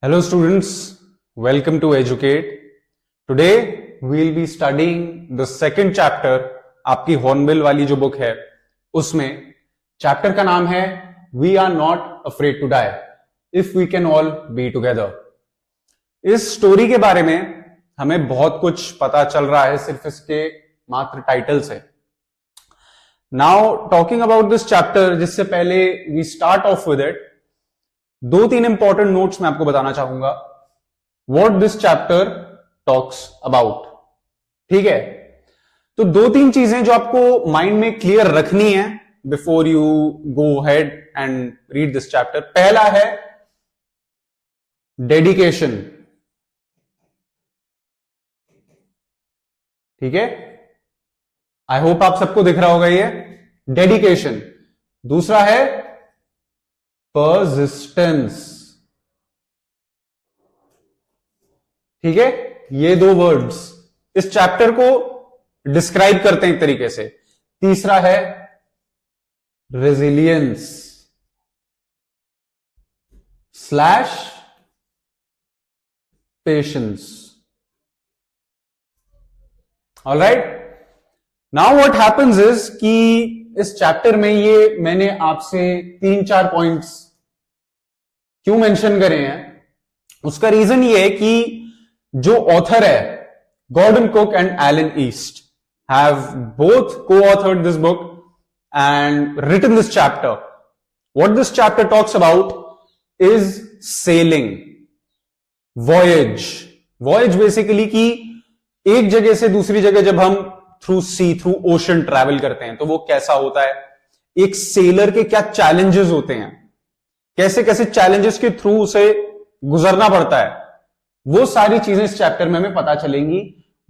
Hello students, welcome to Educate. Today we'll be studying the second chapter. आपकी hornbill वाली जो book है उसमें चैप्टर का नाम है We are not afraid to die if we can all be together. इस स्टोरी के बारे में हमें बहुत कुछ पता चल रहा है सिर्फ इसके मात्र टाइटल से. Now talking about this chapter, जिससे पहले we start off with it, दो तीन इंपॉर्टेंट नोट्स मैं आपको बताना चाहूंगा what this chapter talks about. ठीक है, तो दो तीन चीजें जो आपको माइंड में क्लियर रखनी है before you go head and read this chapter. पहला है डेडिकेशन. ठीक है, आई होप आप सबको दिख रहा होगा ये डेडिकेशन. दूसरा है परसिस्टेंस. ठीक है, ये दो वर्ड्स इस चैप्टर को डिस्क्राइब करते हैं एक तरीके से. तीसरा है resilience slash patience. Alright, now what happens is कि इस चैप्टर में ये मैंने आपसे 3-4 पॉइंट्स क्यों मेंशन करे हैं. उसका रीजन ये है कि जो ऑथर है Gordon Cook and Alan East have both co-authored this book and written this chapter. What this chapter talks about is sailing, voyage. Voyage basically कि एक जगह से दूसरी जगह जब हम through C, through ocean travel करते हैं तो वो कैसा होता है, एक सेलर के क्या चैलेंजेस होते हैं, कैसे कैसे चैलेंजेस के थ्रू उसे गुजरना पड़ता है, वो सारी चीजें इस चैप्टर में हमें पता चलेंगी.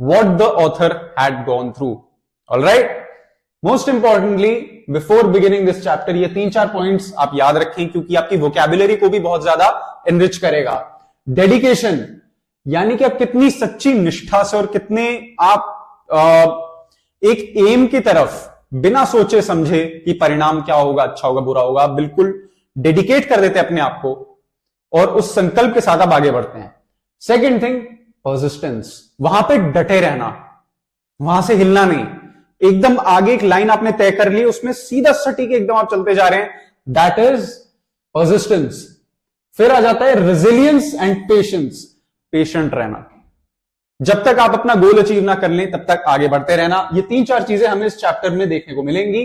What the author had gone through. Alright, most importantly before beginning this chapter ये 3-4 पॉइंट्स आप याद रखें क्योंकि आपकी वोकैबुलरी को भी बहुत ज्यादा एनरिच करेगा. डेडिकेशन यानी कि आप कितनी सच्ची निष्ठा से और कितने आप एक एम की तरफ बिना सोचे समझे कि परिणाम क्या होगा, अच्छा होगा बुरा होगा, आप बिल्कुल डेडिकेट कर देते हैं अपने आप को और उस संकल्प के साथ आप आगे बढ़ते हैं. Second thing persistence. वहां पे डटे रहना, वहां से हिलना नहीं. एकदम आगे एक लाइन आपने तय कर ली, उसमें सीधा सटीक एकदम आप चलते जा रहे हैं, दैट इज परसिस्टेंस. फिर आ जाता है रेजिलियंस एंड पेशेंस. पेशेंट रहना, जब तक आप अपना गोल अचीव ना कर लें तब तक आगे बढ़ते रहना. ये 3-4 चीजें हमें इस चैप्टर में देखने को मिलेंगी,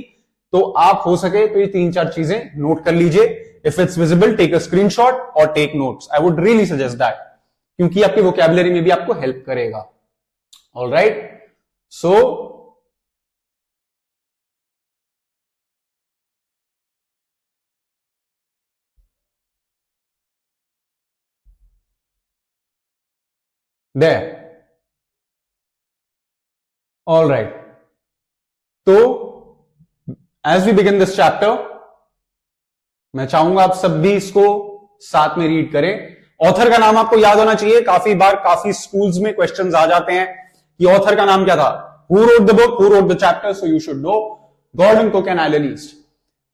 तो आप हो सके तो ये 3-4 चीजें नोट कर लीजिए. If it's visible take a screenshot और take notes. I would really suggest that क्योंकि आपकी वोकैबुलरी में भी आपको हेल्प करेगा. Alright, so there. All right. तो as we begin this chapter मैं चाहूंगा आप सब भी इसको साथ में रीड करें. ऑथर का नाम आपको याद होना चाहिए. काफी बार काफी स्कूल्स में क्वेश्चंस आ जाते हैं कि ऑथर का नाम क्या था, who wrote the book, who wrote the chapter, so you should know Gordon Cook and Alan East.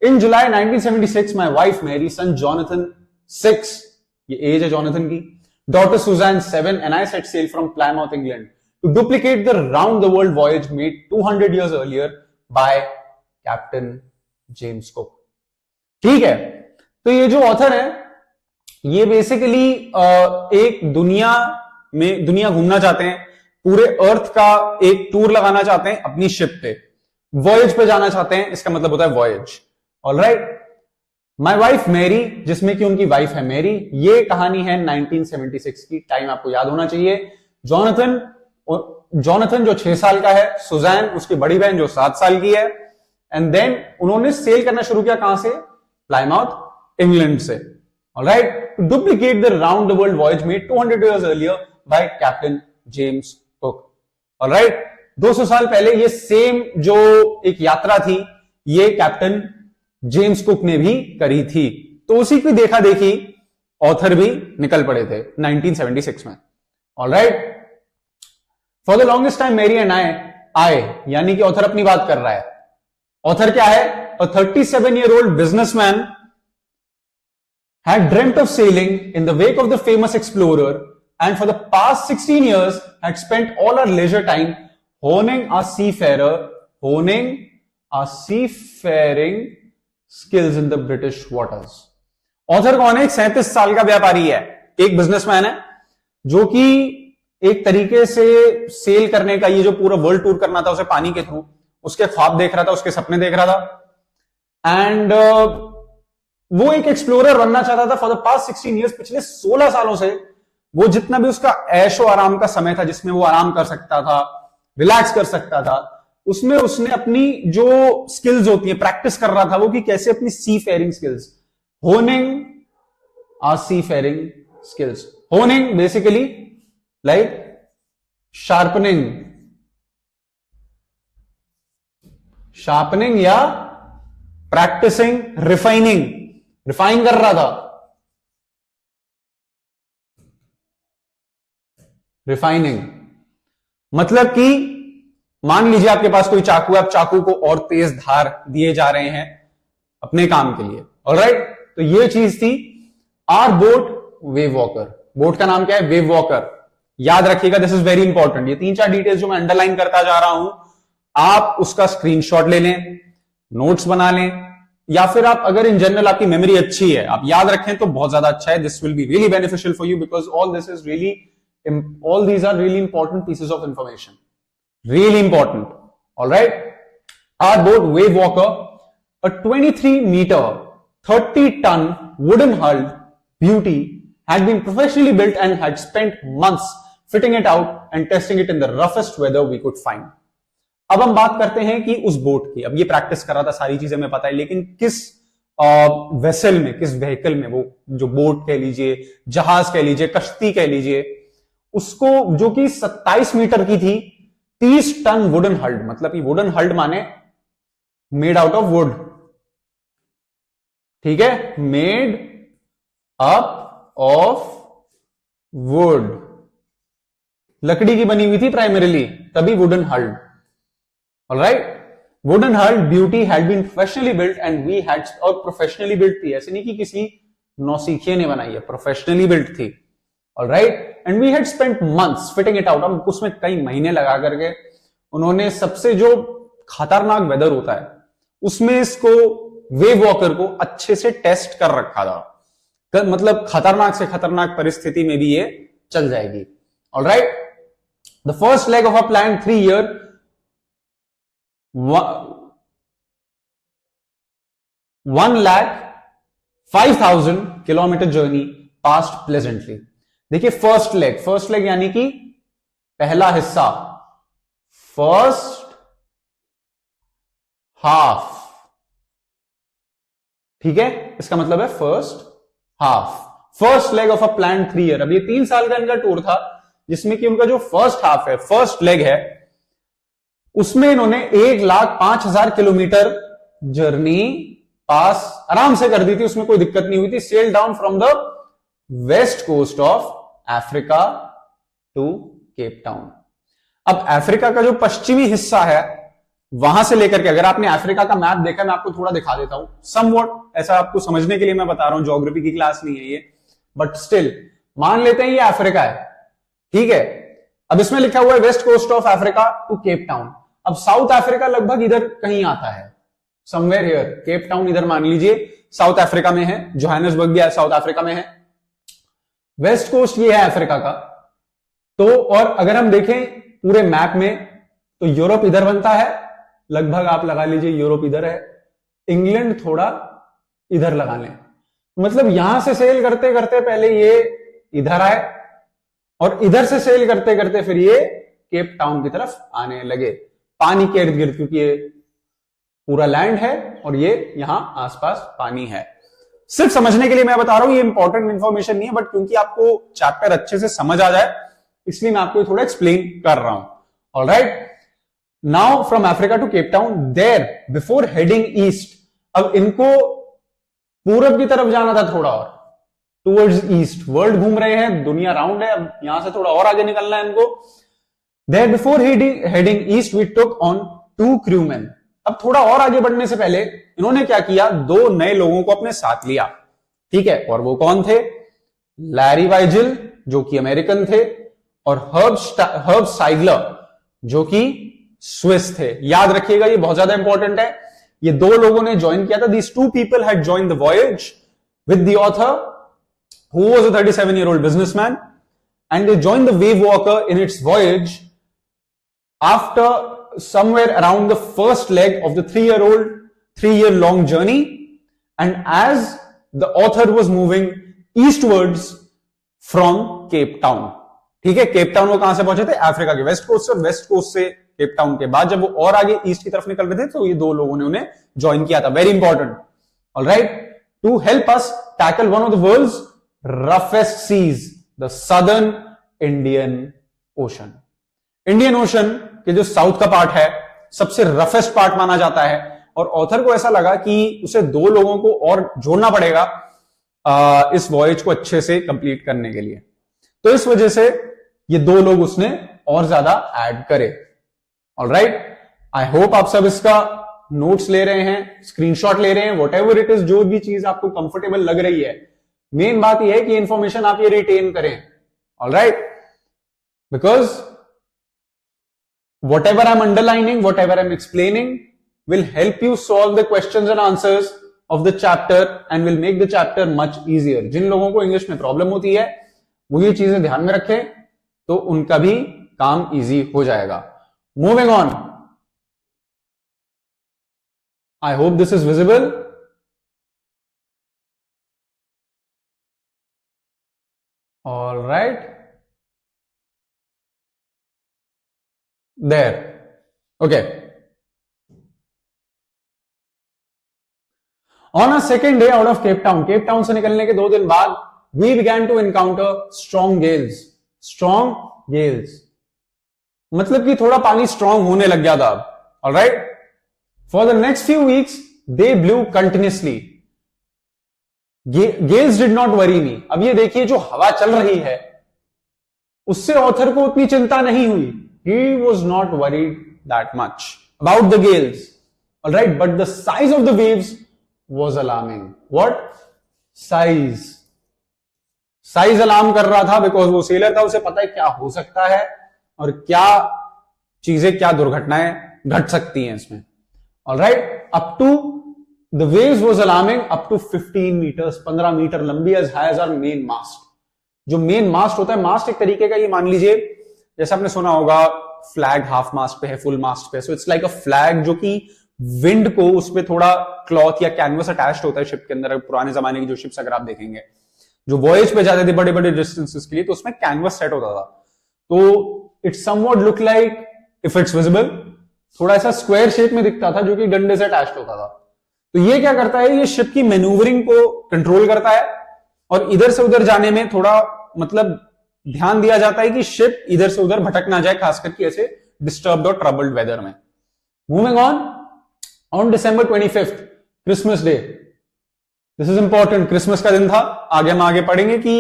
In July 1976 my wife Mary son Jonathan 6, ये एज है जॉनथन की, daughter Suzanne 7, and I set sail from Plymouth, England to duplicate the round the world voyage made 200 years earlier by Captain James Cook. ठीक है, तो ये जो author है ये बेसिकली एक दुनिया घूमना चाहते हैं, पूरे अर्थ का एक टूर लगाना चाहते हैं अपनी शिप पे, वॉयज पे जाना चाहते हैं. इसका मतलब होता है voyage. Alright, my wife Mary, जिसमें कि उनकी वाइफ है मैरी. ये कहानी है 1976 की. टाइम आपको याद होना चाहिए. जॉनथन जो 6 साल का है, सुजैन उसकी बड़ी बहन जो 7 साल की है. एंड देन उन्होंने सेल करना शुरू किया कहां से, प्लाईमाउथ, इंग्लैंड से. Alright, to duplicate the round the world voyage made 200 years earlier by Captain James Cook. Alright, 200 साल पहले ये सेम जो एक यात्रा थी ये कैप्टन जेम्स कुक ने भी करी थी. तो उसी की देखा देखी ऑथर भी निकल पड़े थे 1976 में. Alright, for the longest time मेरी एंड आई यानी कि ऑथर अपनी बात कर रहा है. ऑथर क्या है, अ 37-year-old businessman had dreamt of sailing in the wake of the famous explorer and for the past 16 years had spent all our leisure time honing our seafaring skills in the British waters. Author कौन है? एक 37 साल का व्यापारी है, एक businessman है, जो कि एक तरीके से सेल करने का, ये जो पूरा वर्ल्ड टूर करना था उसे पानी के थ्रू, उसके ख्वाब देख रहा था, उसके सपने देख रहा था। एंड वो एक एक्सप्लोरर बनना चाहता था फॉर द पास्ट 16 इयर्स। पिछले 16 सालों से वो जितना भी उसका ऐशो आराम का समय था, जिसमें वो आराम कर सकता था, रिलैक्स कर सकता था, उसमें उसने अपनी जो स्किल्स होती है प्रैक्टिस कर रहा था वो, कि कैसे अपनी seafaring skills, honing our seafaring skills. Honing basically like sharpening या प्रैक्टिसिंग, रिफाइन कर रहा था, रिफाइनिंग। मतलब कि मान लीजिए आपके पास कोई चाकू है, आप चाकू को और तेज धार दिए जा रहे हैं अपने काम के लिए, ऑलराइट। तो ये चीज थी our boat Wave Walker. Boat का नाम क्या है? Wave Walker. याद रखिएगा, दिस इज वेरी इंपॉर्टेंट। ये 3-4 डिटेल्स जो मैं अंडरलाइन करता जा रहा हूं, आप उसका स्क्रीनशॉट ले लें, नोट्स बना लें, या फिर आप अगर इन जनरल आपकी मेमोरी अच्छी है, आप याद रखें तो बहुत ज्यादा अच्छा है। This will be really beneficial for you because all these are really important pieces of information. Really important. All right. Our boat Wave Walker, a 23-meter, 30-ton wooden hulled beauty, had been professionally built and had spent months fitting it out and testing it in the roughest weather we could find. अब हम बात करते हैं कि उस boat की, अब ये प्रैक्टिस कर रहा था, सारी चीजें हमें पता है, लेकिन किस वेसल में, किस व्हीकल में, वो जो बोट कह लीजिए, जहाज कह लीजिए, कश्ती कह लीजिए, उसको, जो कि 27 मीटर की थी, 30 टन वुडन हल्ड, मतलब कि वुडन हल्ड माने मेड आउट ऑफ वुड, ठीक है, मेड अप ऑफ वुड, लकड़ी की बनी हुई थी प्राइमरीली, तभी wooden hulled. Alright, wooden hulled beauty had been professionally built and we had, और प्रोफेशनली बिल्ट थी, ऐसे नहीं कि किसी नौसिखिए ने बनाई है, प्रोफेशनली बिल्ट थी। Alright, and we had spent months fitting it out, अब उसमें कई महीने लगा करके उन्होंने सबसे जो खतरनाक वेदर होता है उसमें इसको, वेव वॉकर को अच्छे से टेस्ट कर रखा था, मतलब खतरनाक से खतरनाक परिस्थिति में भी ये चल जाएगी। Alright, the first leg of a plan 3 year 1,05,000 kilometre journey past pleasantly. देखिए फर्स्ट लेग यानी कि पहला हिस्सा, फर्स्ट हाफ, ठीक है, इसका मतलब है first half, first leg of a plan 3 year। अब ये 3 साल का इनका टूर था, जिसमें कि उनका जो फर्स्ट हाफ है, फर्स्ट लेग है, उसमें इन्होंने 1,05,000 किलोमीटर जर्नी पास आराम से कर दी थी, उसमें कोई दिक्कत नहीं हुई थी। Sail down from the west coast of Africa to Cape Town. अब अफ्रीका का जो पश्चिमी हिस्सा है, वहां से लेकर के, अगर आपने अफ्रीका का मैप देखा, मैं आपको थोड़ा दिखा देता हूं, समवॉट, ऐसा आपको समझने के लिए मैं बता रहा हूं, ज्योग्राफी की क्लास नहीं है ये, बट स्टिल मान लेते हैं ये अफ्रीका है, ठीक है। अब इसमें लिखा हुआ है west coast of Africa to Cape Town. अब साउथ अफ्रीका लगभग इधर कहीं आता है, समवेयर हियर, केप टाउन इधर मान लीजिए साउथ अफ्रीका में है, जोहानिसबर्ग भी साउथ अफ्रीका में है, वेस्ट कोस्ट ये है अफ्रीका का। तो और अगर हम देखें पूरे मैप में, तो यूरोप इधर बनता है, लगभग आप लगा लीजिए यूरोप इधर है, इंग्लैंड थोड़ा इधर लगा लें, मतलब यहां से सेल करते करते पहले ये इधर आए, और इधर से सेल करते करते फिर ये केप टाउन की तरफ आने लगे, पानी के इर्द गिर्द, क्योंकि ये पूरा लैंड है और ये यहां आसपास पानी है। सिर्फ समझने के लिए मैं बता रहा हूं, ये इंपॉर्टेंट इंफॉर्मेशन नहीं है, बट क्योंकि आपको चैप्टर अच्छे से समझ आ जाए इसलिए मैं आपको थोड़ा एक्सप्लेन कर रहा हूं। Alright, now from Africa to Cape Town, there before heading east, अब इनको पूरब की तरफ जाना था थोड़ा और, टूवर्ड्स ईस्ट, वर्ल्ड घूम रहे हैं, दुनिया राउंड है, अब यहां से थोड़ा और आगे निकलना है इनको। There before heading east we took on 2 crewmen। अब थोड़ा और आगे बढ़ने से पहले इन्होंने क्या किया, 2 नए लोगों को अपने साथ लिया। ठीक है, और वो कौन थे? लैरी वाइजिल जो कि अमेरिकन थे, और हर्ब साइगलर जो कि स्विस थे। याद रखिएगा, ये बहुत ज्यादा इंपॉर्टेंट है। ये दो लोगों ने ज्वाइन किया था। These two people had join the voyage with the author who was a 37-year-old businessman, and they joined the wave walker in its voyage after somewhere around the first leg of the 3-year-long journey, and as the author was moving eastwards from Cape Town. ठीक है, Cape Town वो कहां से पहुंचे थे? Africa के west coast से, और वेस्ट कोस्ट से केप टाउन के बाद जब वो और आगे ईस्ट की तरफ निकल रहे थे तो ये दो लोगों ने उन्हें ज्वाइन किया था। Very important. Alright, to help us tackle one of the world's roughest seas, the southern Indian Ocean. Indian Ocean के जो साउथ का पार्ट है सबसे रफेस्ट पार्ट माना जाता है, और ऑथर को ऐसा लगा कि उसे दो लोगों को और जोड़ना पड़ेगा इस वॉयज को अच्छे से कंप्लीट करने के लिए। तो इस वजह से ये दो लोग उसने और ज्यादा ऐड करे। ऑलराइट, आई होप आप सब इसका नोट्स ले रहे हैं, स्क्रीनशॉट ले रहे हैं, वॉट एवर इट इज, जो भी चीज आपको कंफर्टेबल लग रही है। मेन बात यह है कि इंफॉर्मेशन आप ये रिटेन करें। Alright, because what ever I am underlining, what ever I am explaining will help you solve the questions and answers of the chapter and will make the chapter much easier. जिन लोगों को English में problem होती है वो ये चीजें ध्यान में रखें तो उनका भी काम इजी हो जाएगा। Moving on, I hope this is visible. All right, there, okay. On our second day out of Cape Town से निकलने के 2 दिन बाद we began to encounter strong gales. Strong gales मतलब कि थोड़ा पानी स्ट्रांग होने लग गया था। Alright? For the next few weeks they blew continuously. Gales did not worry me. अब ये देखिए, जो हवा चल रही है उससे ऑथर को उतनी चिंता नहीं हुई। He was not worried that much about the gales. Alright? But the size of the waves was alarming. What? Size alarm कर रहा था, बिकॉज वो सेलर था, उसे पता है क्या हो सकता है और क्या चीजें, क्या दुर्घटनाएं घट सकती हैं इसमें। Alright, up to the waves was alarming up to 15 metres, 15 metre लंबी, as high as our main mast. जो मेन मास्ट होता है, मास्ट एक तरीके का, ये मान लीजिए जैसे आपने सुना होगा फ्लैग हाफ मास्ट पे है, फुल मास्ट पे, so it's like a flag जो कि विंड को उसमें थोड़ा क्लॉथ या कैनवस अटैच्ड होता है शिप के अंदर। पुराने जमाने की जो शिप्स अगर आप देखेंगे जो वॉयज पे जाते थे बड़े बड़े डिस्टेंसेस के लिए, तो उसमें कैनवस सेट होता था। तो it's somewhat look like, if it's visible, थोड़ा ऐसा स्क्वायर शेप में दिखता था जो कि डंडे से अटैच्ड होता था। तो ये क्या करता है, ये शिप की मैन्यूवरिंग को कंट्रोल करता है और इधर से उधर जाने में थोड़ा मतलब ध्यान दिया जाता है कि शिप इधर से उधर भटक ना जाए, खासकर कि ऐसे डिस्टर्ब्ड और ट्रबल्ड वेदर में। Moving on December 25th, Christmas day. This is important, Christmas का दिन था। आगे हम आगे पढ़ेंगे कि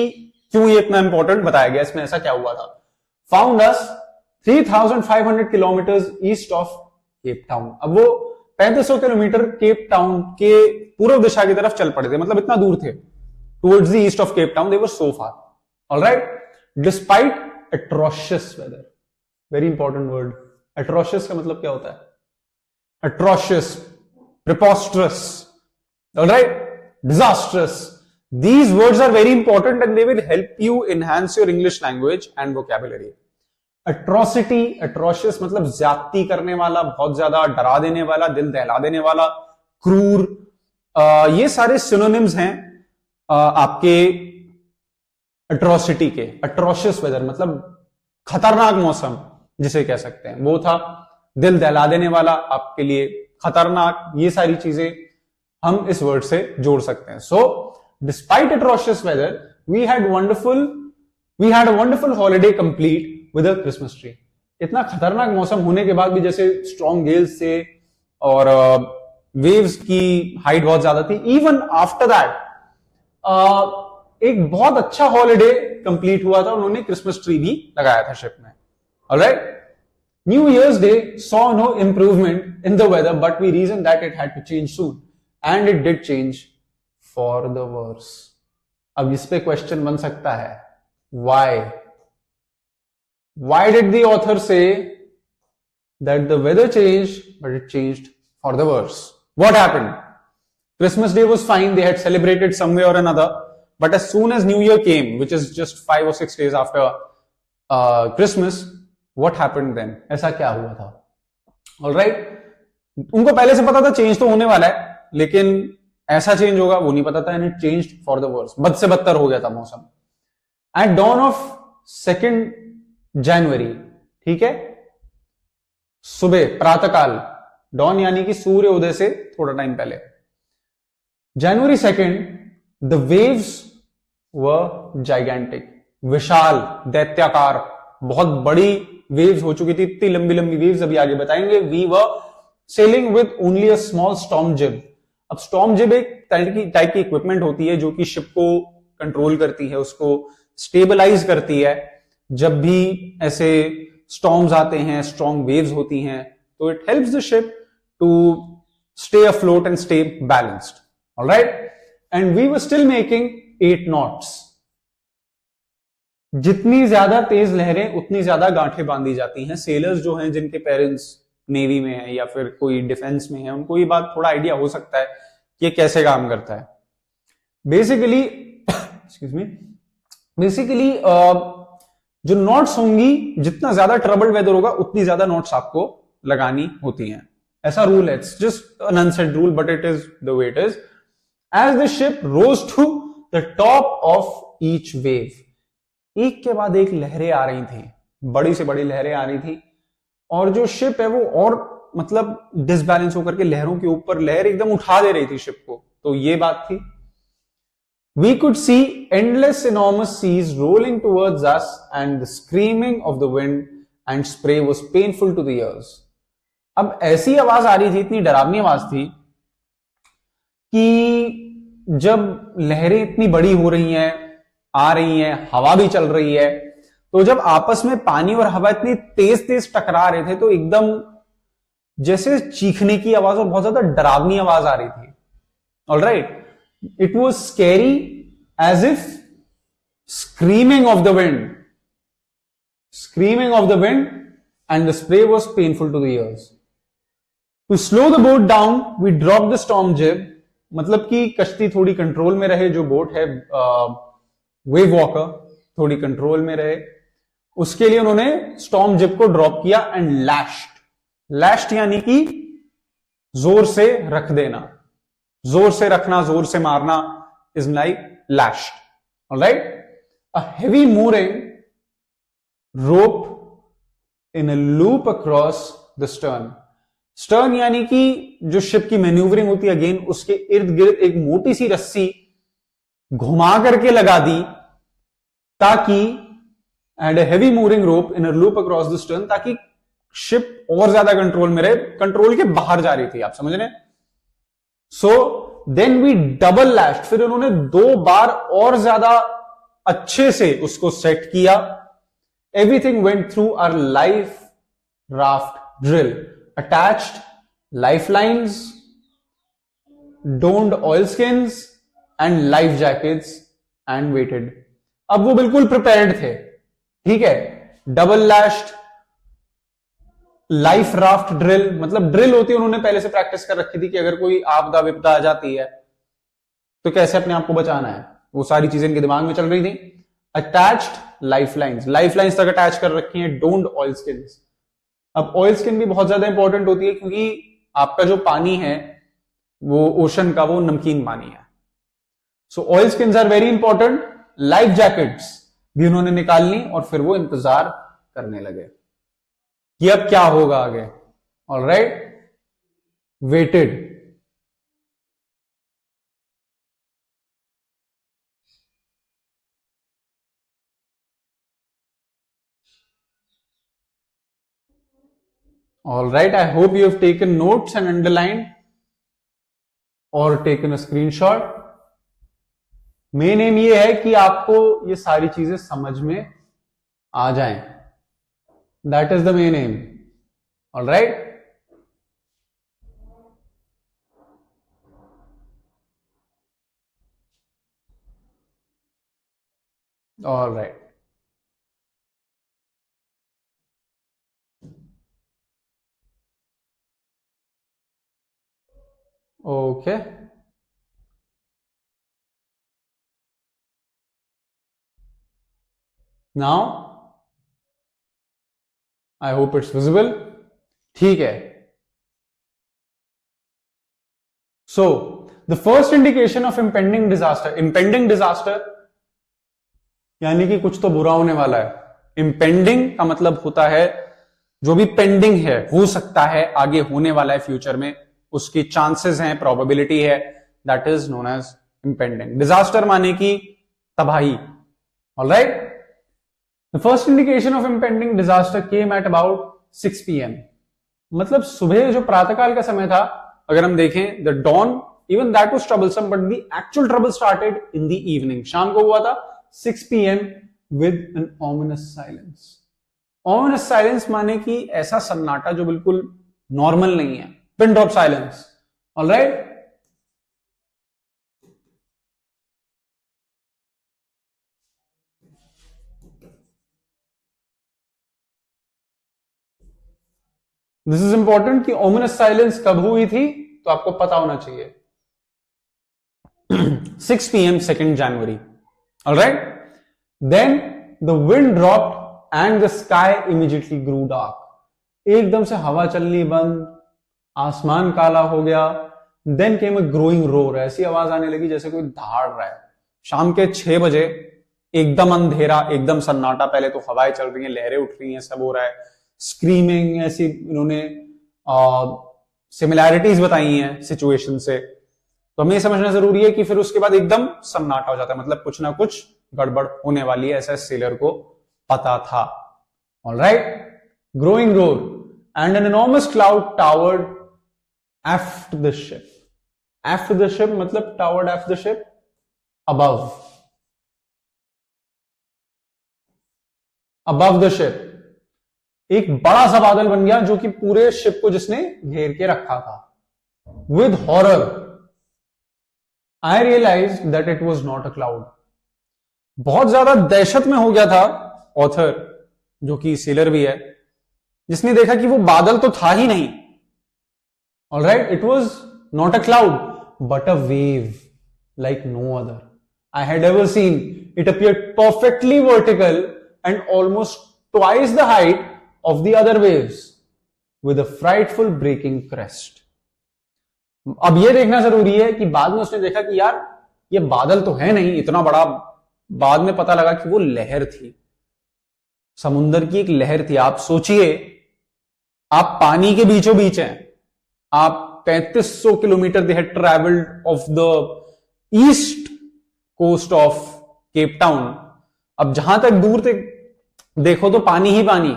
क्यों ये इतना इंपॉर्टेंट बताया गया, इसमें ऐसा क्या हुआ था। Found us 3,500 kilometres east of Cape Town. अब वो 3500 किलोमीटर केप टाउन के पूर्व दिशा की तरफ चल पड़े थे, मतलब इतना दूर थे। Towards the east of Cape Town, they were so far. Alright, despite atrocious weather, very important word. Atrocious का मतलब क्या होता है? atrocious, preposterous, all right, disastrous. These words are very important and they will help you enhance your English language and vocabulary. Atrocity, atrocious मतलब ज्यादती करने वाला, बहुत ज्यादा डरा देने वाला, दिल दहला देने वाला, क्रूर, ये सारे सिनोनिम्स हैं आपके atrocity के। atrocious weather मतलब खतरनाक मौसम जिसे कह सकते हैं, वो था। दिल दहला देने वाला आपके लिए खतरनाक, ये सारी चीजें हम इस वर्ड से जोड़ सकते हैं। So despite atrocious weather we had a wonderful holiday complete with a Christmas tree. इतना खतरनाक मौसम होने के बाद भी, जैसे स्ट्रॉन्ग गेल्स से और वेव्स की हाइट बहुत ज्यादा थी, इवन आफ्टर दैट एक बहुत अच्छा हॉलिडे कंप्लीट हुआ था। उन्होंने क्रिसमस ट्री भी लगाया था शिप में। Alright, New Year's Day saw no improvement in the weather, but we reasoned that it had to change soon. And it did change for the worse. अब इस पे क्वेश्चन बन सकता है, why did the author say that the weather changed but it changed for the worse? What happened? Christmas Day was fine, they had celebrated some way or another, but as soon as New Year came, which is just 5 or 6 days after Christmas, what happened then? ऐसा क्या हुआ था? Alright, उनको पहले से पता था change तो होने वाला है, लेकिन ऐसा चेंज होगा वो नहीं पता था, and it changed for the worse, बद से बदतर हो गया था मौसम. एट डॉन ऑफ 2 जनवरी, ठीक है, सुबह प्रातःकाल, डॉन यानी कि सूर्य उदय से थोड़ा टाइम पहले, January 2nd, the waves were gigantic, विशाल, दैत्याकार, बहुत बड़ी वेव्स हो चुकी थी, इतनी लंबी लंबी वेव्स, अभी आगे बताएंगे. We were sailing with only a small storm jib. अब स्टॉर्म जिब एक टाइप की इक्विपमेंट होती है जो कि शिप को कंट्रोल करती है, उसको स्टेबलाइज करती है. जब भी ऐसे स्टॉर्म्स आते हैं, स्ट्रॉन्ग वेव्स होती हैं, तो it helps the ship to stay afloat and stay balanced. Alright, and we were still making 8 knots. जितनी ज्यादा तेज लहरें उतनी ज्यादा गांठें बांधी जाती हैं. सेलर्स जो हैं, जिनके पेरेंट्स नेवी में है या फिर कोई डिफेंस में है, उनको ये बात थोड़ा आइडिया हो सकता है कि ये कैसे काम करता है. बेसिकली एक्सक्यूज मी, बेसिकली जो नोट्स होंगी, जितना ज्यादा ट्रबल्ड वेदर होगा उतनी ज्यादा नोट्स आपको लगानी होती हैं. ऐसा रूल है, it's just an unsaid rule but it is the way it is. As the ship rose to the top of each wave, एक के बाद एक लहरें आ रही थी, बड़ी से बड़ी लहरें आ रही थी, और जो शिप है वो और मतलब डिसबैलेंस होकर के लहरों के ऊपर लहर एकदम उठा दे रही थी शिप को. तो ये बात थी. We could see endless enormous seas rolling towards us and the screaming of the wind and spray was painful to the ears. अब ऐसी आवाज आ रही थी, इतनी डरावनी आवाज थी कि जब लहरें इतनी बड़ी हो रही हैं, आ रही हैं, हवा भी चल रही है, तो जब आपस में पानी और हवा इतनी तेज तेज टकरा रहे थे तो एकदम जैसे चीखने की आवाज और बहुत ज्यादा डरावनी आवाज आ रही थी. Alright, it was scary as if screaming of the wind, screaming of the wind and the spray was painful to the ears. To slow the boat down we drop the storm jib, मतलब कि कश्ती थोड़ी control में रहे, जो boat है Wave walker थोड़ी control में रहे, उसके लिए उन्होंने स्टॉर्म जिब को ड्रॉप किया. एंड लैश्ड, लैश्ड यानी कि जोर से रख देना, जोर से रखना, जोर से मारना, is like lashed. Alright, a heavy mooring rope in a loop across the stern. Stern यानी कि जो शिप की मैन्यूवरिंग होती है, अगेन उसके इर्द गिर्द एक मोटी सी रस्सी घुमा करके लगा दी, ताकि and heavy moving rope in a loop across the stern, ताकि शिप और ज्यादा कंट्रोल में रहे, कंट्रोल के बाहर जा रही थी, आप समझ रहे हैं. So then we double lashed, फिर उन्होंने 2 बार और ज्यादा अच्छे से उसको सेट किया. Everything went through our life raft drill, attached lifelines, donned oil skins and life jackets and waited. अब वो बिल्कुल प्रिपेयर्ड थे, ठीक है. Double lashed life raft drill, मतलब ड्रिल होती है, उन्होंने पहले से प्रैक्टिस कर रखी थी कि अगर कोई आपदा विपदा आ जाती है तो कैसे अपने आप को बचाना है, वो सारी चीजें इनके दिमाग में चल रही थी. अटैच्ड लाइफलाइंस, लाइफलाइंस तक अटैच कर रखी हैं. डोंट ऑयल स्किन्स, अब ऑयल स्किन भी बहुत ज्यादा इंपॉर्टेंट होती है, क्योंकि आपका जो पानी है वो ओशन का, वो नमकीन पानी है. So oilskins are very important. Life jackets भी उन्होंने निकाल ली, और फिर वो इंतजार करने लगे कि अब क्या होगा आगे. Alright, waited. Alright, I hope you have taken notes and underlined or taken a screenshot. Main M ये है कि आपको ये सारी चीजें समझ में आ जाएं. That is the main M. Alright, all right, okay, now I hope it's visible. ठीक है, so the first indication of impending disaster, impending disaster यानी कि कुछ तो बुरा होने वाला है। इम्पेंडिंग का मतलब होता है जो भी पेंडिंग है, हो सकता है आगे होने वाला है फ्यूचर में, उसकी चांसेस हैं, प्रोबेबिलिटी है, that is known as impending. Disaster माने की तबाही। Alright, the first indication of impending disaster came at about 6 PM, मतलब सुबह जो प्रातःकाल का समय था, अगर हम देखें the dawn, even that was troublesome, but the actual trouble started in the evening, शाम को हुआ था 6 PM with an ominous silence. Ominous silence माने कि ऐसा सन्नाटा जो बिल्कुल नॉर्मल नहीं है, pin drop silence. Alright, this is important कि ओमिनस साइलेंस कब हुई थी, तो आपको पता होना चाहिए 6 PM 2 January। Alright, then the wind dropped and the sky immediately grew dark, एकदम से हवा चलनी बंद, आसमान काला हो गया। Then came a growing roar, ऐसी आवाज आने लगी जैसे कोई दहाड़ रहा है। शाम के 6 बजे एकदम अंधेरा, एकदम सन्नाटा, पहले तो हवाएं चल रही हैं, लहरें उठ रही हैं, सब हो रहा है, स्क्रीमिंग, ऐसी इन्होंने सिमिलैरिटीज बताई हैं सिचुएशन से, तो हमें समझना जरूरी है कि फिर उसके बाद एकदम सन्नाटा हो जाता है, मतलब कुछ ना कुछ गड़बड़ होने वाली है, ऐसा सेलर को पता था। Alright, growing roar and an enormous cloud towered aft the ship. Aft the ship मतलब towered aft the ship, above, above the ship. एक बड़ा सा बादल बन गया जो कि पूरे शिप को जिसने घेर के रखा था। With horror I realise that it was not a cloud, बहुत ज्यादा दहशत में हो गया था ऑथर, जो कि सेलर भी है, जिसने देखा कि वो बादल तो था ही नहीं। Alright, it was not a cloud but a wave like no other I had ever seen. It appeared perfectly vertical and almost twice the height of the other waves with a frightful breaking crest. अब यह देखना जरूरी है कि बाद में उसने देखा कि यार ये बादल तो है नहीं इतना बड़ा, बाद में पता लगा कि वो लहर थी, समुंदर की एक लहर थी। आप सोचिए, आप पानी के बीचों बीच हैं, आप 3500 kilometre they had travelled off the east coast of Cape Town. अब जहां तक दूर तक देखो तो पानी ही पानी,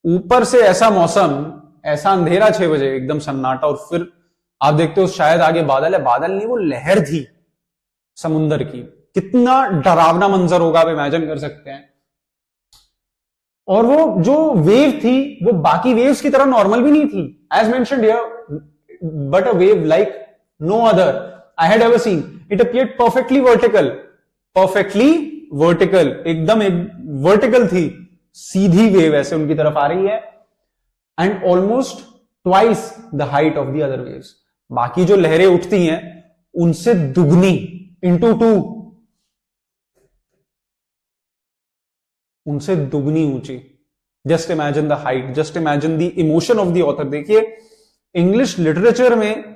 ऊपर से ऐसा मौसम, ऐसा अंधेरा 6 बजे, एकदम सन्नाटा, और फिर आप देखते हो शायद आगे बादल है, बादल नहीं, वो लहर थी समुंदर की। कितना डरावना मंजर होगा आप इमेजिन कर सकते हैं। और वो जो वेव थी वो बाकी वेव्स की तरह नॉर्मल भी नहीं थी, as mentioned here, but a wave like no other I had ever seen. It appeared perfectly vertical. Perfectly vertical. एकदम एक vertical थी, सीधी वेव ऐसे उनकी तरफ आ रही है, and almost twice the height of the other waves. बाकी जो लहरें उठती हैं उनसे दुगनी, into 2, उनसे दुगनी ऊंची। Just imagine the height, just imagine the emotion of the author. देखिए, इंग्लिश लिटरेचर में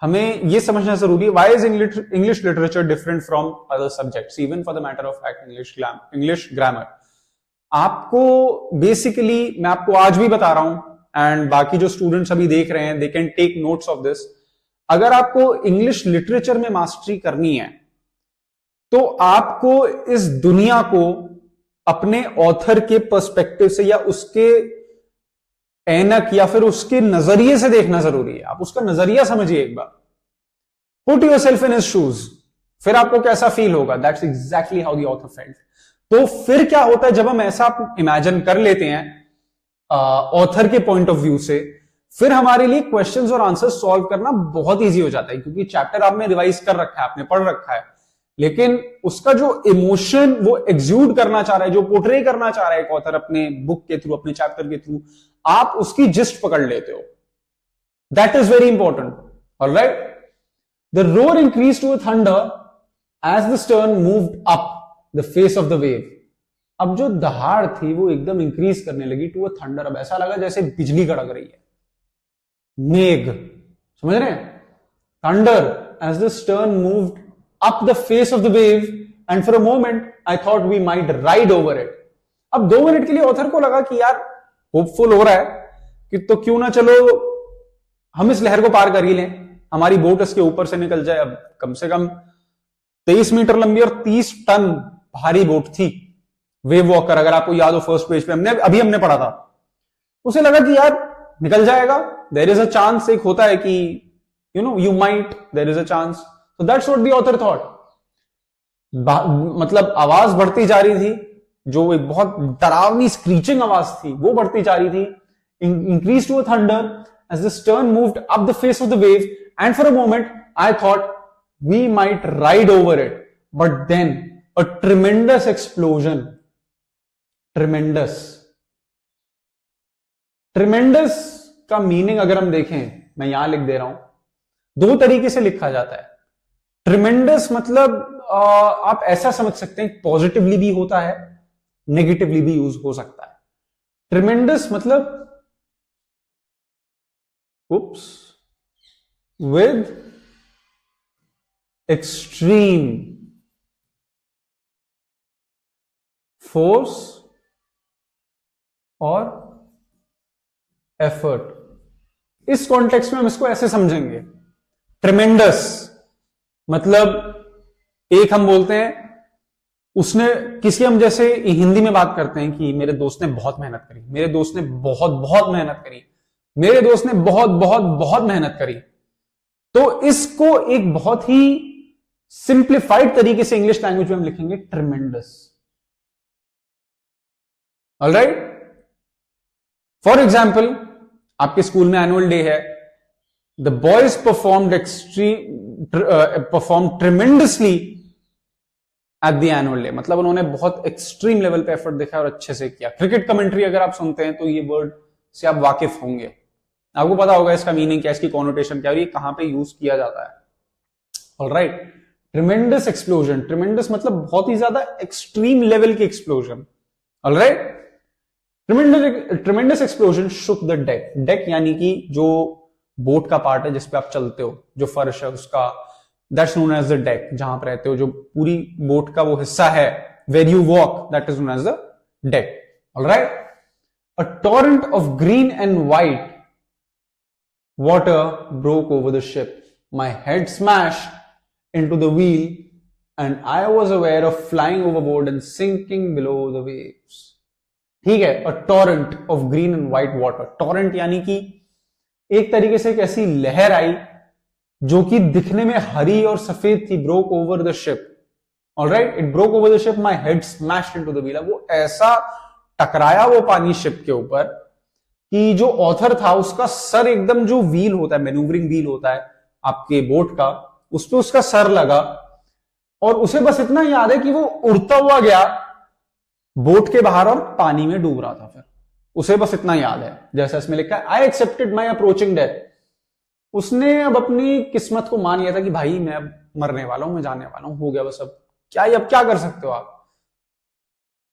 हमें यह समझना जरूरी है, why is English literature different from other subjects, even for the matter of fact English grammar. आपको बेसिकली, मैं आपको आज भी बता रहा हूं, एंड बाकी जो स्टूडेंट्स अभी देख रहे हैं, they can take notes of this. अगर आपको इंग्लिश लिटरेचर में मास्टरी करनी है तो आपको इस दुनिया को अपने ऑथर के पर्सपेक्टिव से या उसके ऐनक या फिर उसके नजरिए से देखना जरूरी है। आप उसका नजरिया समझिए एक बार, put yourself in his shoes, फिर आपको कैसा फील होगा। That's exactly how the author felt. तो फिर क्या होता है जब हम ऐसा इमेजिन कर लेते हैं ऑथर के पॉइंट ऑफ व्यू से, फिर हमारे लिए क्वेश्चंस और आंसर्स सॉल्व करना बहुत इजी हो जाता है, क्योंकि चैप्टर आपने रिवाइज कर रखा है, आपने पढ़ रखा है, लेकिन उसका जो इमोशन वो एग्ज्यूड करना चाह रहा है, जो पोर्ट्रे करना चाह रहा है एक ऑथर अपने बुक के थ्रू, अपने चैप्टर के थ्रू, आप उसकी जिस्ट पकड़ लेते हो. That is very important. Alright. The roar increase to a thunder as the stern moved up the face of the wave. अब जो दहाड़ थी वो एकदम इंक्रीज करने लगी टू अ थंडर. अब ऐसा लगा जैसे बिजली कड़क रही है. मेघ, समझ रहे हैं? Thunder as the stern moved up the face of the wave and for a moment I thought we might ride over it. अब 2 मिनट के लिए ऑथर को लगा कि यार होपफुल हो रहा है कि तो क्यों ना चलो हम इस लहर को पार कर ही लें, हमारी बोट इसके ऊपर से निकल जाए. अब कम से कम 23 मीटर लंबी और 30 टन भारी बोट थी वेव वॉकर. अगर आपको याद हो फर्स्ट पेज पे हमने पढ़ा था. उसे लगा कि यार निकल जाएगा, देयर इज अ चांस. एक होता है कि you might, there is a chance. So that's what the author thought. मतलब आवाज बढ़ती जा रही थी, जो एक बहुत डरावनी स्क्रीचिंग आवाज थी वो बढ़ती जा रही थी. Increased to a thunder as the stern moved up the face of the wave, and for a moment I thought we might ride over it. But then a tremendous explosion. Tremendous का meaning अगर हम देखें, मैं यहां लिख दे रहा हूं, 2 तरीके से लिखा जाता है. ट्रिमेंडस मतलब आप ऐसा समझ सकते हैं, पॉजिटिवली भी होता है, नेगेटिवली भी यूज हो सकता है. ट्रिमेंडस मतलब विद एक्सट्रीम फोर्स और एफर्ट. इस कॉन्टेक्स्ट में हम इसको ऐसे समझेंगे. ट्रिमेंडस मतलब एक हम बोलते हैं उसने किसी, हम जैसे हिंदी में बात करते हैं कि मेरे दोस्त ने बहुत मेहनत करी, मेरे दोस्त ने बहुत बहुत मेहनत करी, मेरे दोस्त ने बहुत बहुत बहुत मेहनत करी. तो इसको एक बहुत ही सिंप्लीफाइड तरीके से इंग्लिश लैंग्वेज में हम लिखेंगे ट्रिमेंडस. ऑलराइट. फॉर एग्जाम्पल आपके स्कूल में एनुअल डे है. The boys performed tremendously at the annual day. मतलब उन्होंने बहुत एक्सट्रीम लेवल पे एफर्ट दिखाया और अच्छे से किया. क्रिकेट कमेंट्री अगर आप सुनते हैं तो ये वर्ड से आप वाकिफ होंगे, आपको पता होगा इसका मीनिंग क्या, इसकी कॉनोटेशन क्या है, ये कहां पे यूज किया जाता है. ऑलराइट. Tremendous explosion. ट्रिमेंडस मतलब बहुत ही ज्यादा एक्सट्रीम लेवल की explosion. Alright. Tremendous explosion shook the deck. Deck यानी कि जो बोट का पार्ट है जिसपे आप चलते हो, जो फर्श है उसका, that's known as the deck. जहां पर रहते हो, जो पूरी बोट का वो हिस्सा है, where you walk, that is known as the deck. Alright. A torrent of green and white water broke over the ship. My head smashed into the wheel and I was aware of flying overboard and sinking below the waves. ठीक है. A torrent of green and white water. Torrent यानी कि एक तरीके से एक ऐसी लहर आई जो कि दिखने में हरी और सफेद थी. Broke over the ship. Alright. It broke over the ship. My head smashed into the wheel. वो ऐसा टकराया वो पानी शिप के ऊपर कि जो ऑथर था उसका सर एकदम, जो व्हील होता है, मैन्यूवरिंग व्हील होता है आपके बोट का, उस पर उसका सर लगा और उसे बस इतना याद है कि वो उड़ता हुआ गया बोट के बाहर और पानी में डूब रहा था. फिर उसे बस इतना याद है, जैसा इसमें लिखा है, I accepted my approaching death. उसने अब अपनी किस्मत को मान लिया था कि भाई मैं अब मरने वाला हूं, मैं जाने वाला हूं, हो गया बस. अब क्या कर सकते हो आप.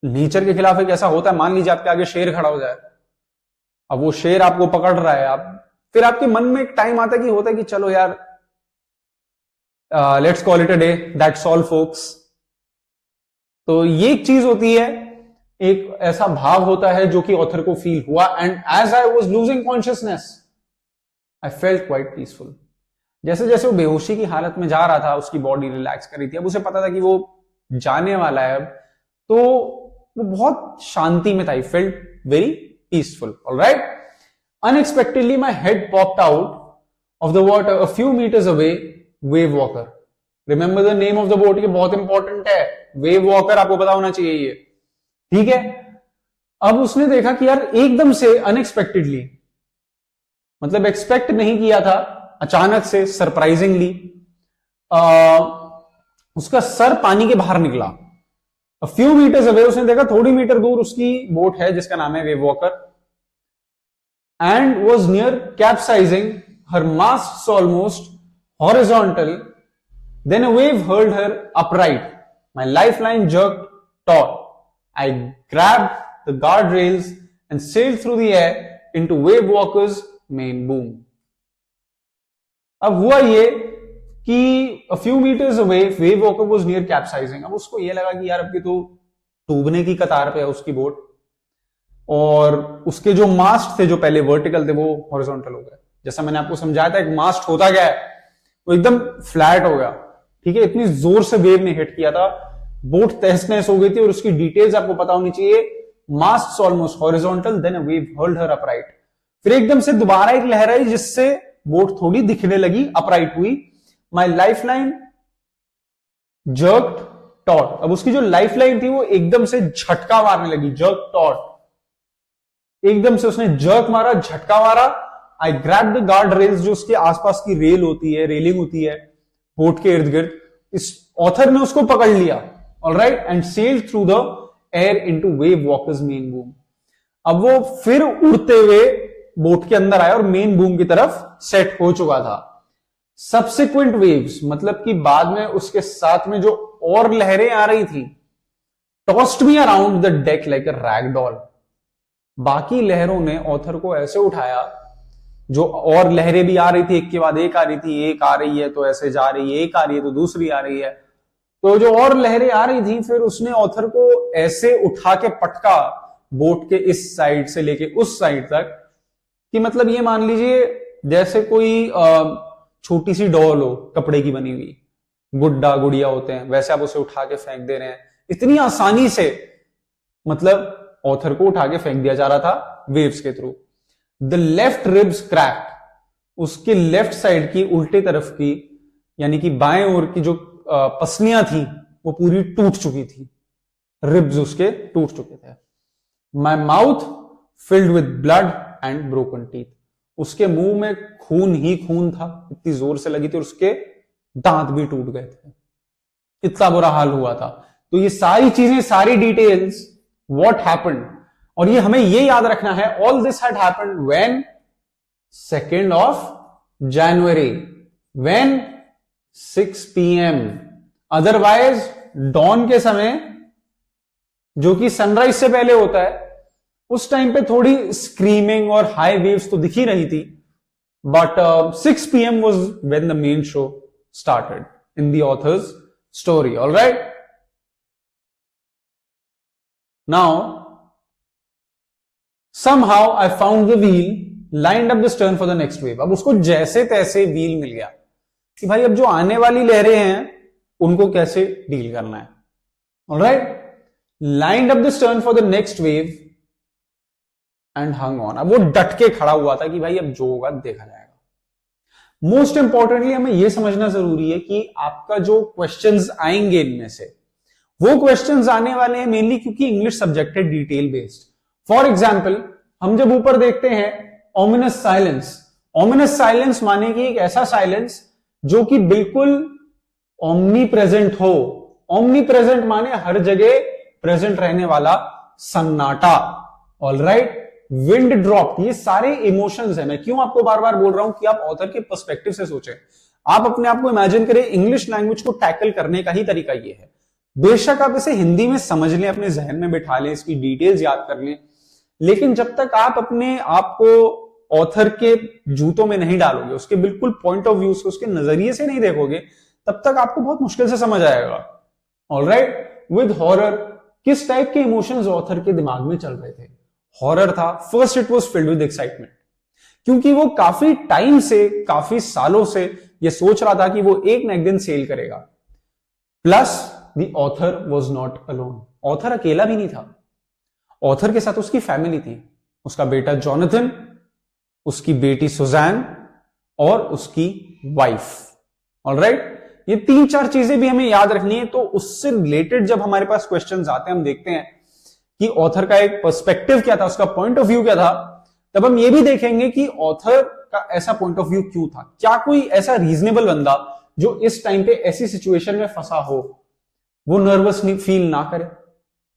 नेचर के खिलाफ एक ऐसा होता है, मान लीजिए आपके आगे शेर खड़ा हो जाए, अब वो शेर आपको पकड़ रहा है, आप फिर आपके मन में एक टाइम आता है कि होता है कि चलो यार let's call it a day, that's all folks. तो ये एक चीज होती है, एक ऐसा भाव होता है जो कि ऑथर को फील हुआ. And as I was losing consciousness I felt quite peaceful. जैसे जैसे वो बेहोशी की हालत में जा रहा था, उसकी बॉडी रिलैक्स कर रही थी, अब उसे पता था कि वो जाने वाला है अब, तो वो बहुत शांति में था. I felt very peaceful. Alright. Unexpectedly my head popped out of the water a few metres away. Wave Walker. Remember the name of the boat. ये बहुत इंपॉर्टेंट है. वेव वॉकर आपको पता होना चाहिए ये. ठीक है. अब उसने देखा कि यार एकदम से अनएक्सपेक्टेडली, मतलब एक्सपेक्ट नहीं किया था, अचानक से, सरप्राइजिंगली, उसका सर पानी के बाहर निकला। A few meters away, उसने देखा थोड़ी मीटर दूर उसकी बोट है जिसका नाम है Wave walker, and was near capsizing. Her masts almost horizontal. Then a wave hurled her upright. My lifeline jerked taut. I grabbed the guardrails and sailed through the air into wave walker's main boom. अब हुआ ये कि a few meters away wave walker was near capsizing. अब उसको ये लगा कि यार अब की तो डूबने की कतार पे है उसकी बोट, और उसके जो मास्ट थे जो पहले वर्टिकल थे वो हॉरिजॉन्टल हो गए। जैसा मैंने आपको समझाया था, एक मास्ट होता क्या है, वो एकदम फ्लैट हो गया। ठीक है, इतनी जोर से वेव ने हिट किया था, बोट तहस नहस हो गई थी, और उसकी डिटेल्स आपको पता होनी चाहिए। Mast almost horizontal, then a wave hurled her upright. फिर एकदम से दोबारा एक लहर आई जिससे बोट थोड़ी दिखने लगी, अपराइट हुई। My life line jerk taught. अब उसकी जो लाइफ लाइन थी वो एकदम से झटका मारने लगी, जर्क टॉट। एकदम से उसने जर्क मारा, झटका मारा। आई ग्रैब द गार्ड रेल्स, जो उसके आसपास की रेल होती है, रेलिंग होती है बोट के इर्द गिर्द, इस ऑथर ने उसको पकड़ लिया। Alright, and sailed through the air into wave walkers main boom. अब वो फिर उड़ते हुए बोट के अंदर आया और मेन बूम की तरफ सेट हो चुका था। सबसिक्वेंट वेव्स, मतलब कि बाद में उसके साथ में जो और लहरें आ रही थी, tossed me around the deck like a ragdoll. बाकी लहरों ने ऑथर को ऐसे उठाया, जो और लहरें भी आ रही थी, एक के बाद एक आ रही थी, एक आ रही है तो ऐसे जा रही है, एक आ रही है तो दूसरी आ रही है, तो जो और लहरें आ रही थी फिर उसने ऑथर को ऐसे उठा के पटका बोट के इस साइड से लेके उस साइड तक, कि मतलब ये मान लीजिए जैसे कोई छोटी सी डॉल हो कपड़े की बनी हुई, गुड्डा गुड़िया होते हैं, वैसे आप उसे उठा के फेंक दे रहे हैं इतनी आसानी से। मतलब ऑथर को उठा के फेंक दिया जा रहा था वेव्स के through. The left ribs cracked, उसके लेफ्ट साइड की उल्टे तरफ की यानी कि बाएं ओर की जो पसलियां थी वो पूरी टूट चुकी थी, रिब्स उसके टूट चुके थे। My mouth filled with blood and broken teeth, उसके मुंह में खून ही खून था, इतनी जोर से लगी थी, और उसके दांत भी टूट गए थे, इतना बुरा हाल हुआ था। तो ये सारी चीजें, सारी डिटेल्स व्हाट हैपेंड, और ये हमें ये याद रखना है, all this had happened when 2nd of January, when 6 PM। Otherwise dawn के समय, जो कि सनराइज से पहले होता है, उस टाइम पे थोड़ी स्क्रीमिंग और हाई वेव्स तो दिख ही रही थी, but 6 PM was when the main show started in the author's story. All right, now somehow I found the wheel, lined up the stern for the next wave. अब उसको जैसे तैसे wheel मिल गया कि भाई अब जो आने वाली लहरें हैं उनको कैसे डील करना है। Alright, lined up the stern for the next wave and hung on। अब वो डट के खड़ा हुआ था कि भाई अब जो होगा देखा जाएगा। मोस्ट इंपॉर्टेंटली हमें यह समझना जरूरी है कि आपका जो क्वेश्चंस आएंगे इनमें से, वो क्वेश्चंस आने वाले हैं मेनली क्योंकि इंग्लिश सब्जेक्ट है डिटेल बेस्ड। फॉर एग्जाम्पल, हम जब ऊपर देखते हैं ओमिनस साइलेंस, ओमिनस साइलेंस माने कि एक ऐसा साइलेंस जो कि बिल्कुल ओमनी प्रेजेंट हो। ओमनी प्रेजेंट माने हर जगह प्रेजेंट रहने वाला सन्नाटा। ऑलराइट, विंड ड्रॉप, ये सारे इमोशंस हैं। मैं क्यों आपको बार बार बोल रहा हूं कि आप ऑथर के पर्सपेक्टिव से सोचें। आप अपने आप को इमेजिन करें, इंग्लिश लैंग्वेज को टैकल करने का ही तरीका ये है। बेशक आप इसे हिंदी में समझ लें, अपने जहन में बिठा लें, इसकी डिटेल्स याद कर लें, लेकिन जब तक आप अपने आप को ऑथर के जूतों में नहीं डालोगे, उसके बिल्कुल पॉइंट ऑफ व्यू से, उसके नजरिए से नहीं देखोगे, तब तक आपको बहुत मुश्किल से समझ आएगा। ऑलराइट, विद हॉरर, किस टाइप के इमोशंस ऑथर के दिमाग में चल रहे थे? हॉरर था। First it was filled with excitement, क्योंकि वो काफी टाइम से, काफी सालों से ये सोच रहा था कि वो एक ना एक दिन सेल करेगा। Plus the author was not alone, author अकेला भी नहीं था। ऑथर के साथ उसकी फैमिली थी, उसका बेटा जॉनथन, उसकी बेटी सुजैन और उसकी वाइफ। ऑलराइट, ये 3-4 चीजें भी हमें याद रखनी है। तो उससे रिलेटेड जब हमारे पास क्वेश्चंस आते हैं, हम देखते हैं कि ऑथर का एक पर्सपेक्टिव क्या था, उसका पॉइंट ऑफ व्यू क्या था, तब हम ये भी देखेंगे कि ऑथर का ऐसा पॉइंट ऑफ व्यू क्यों था। क्या कोई ऐसा रीजनेबल बंदा जो इस टाइम पे ऐसी सिचुएशन में फंसा हो वो नर्वस फील ना करे,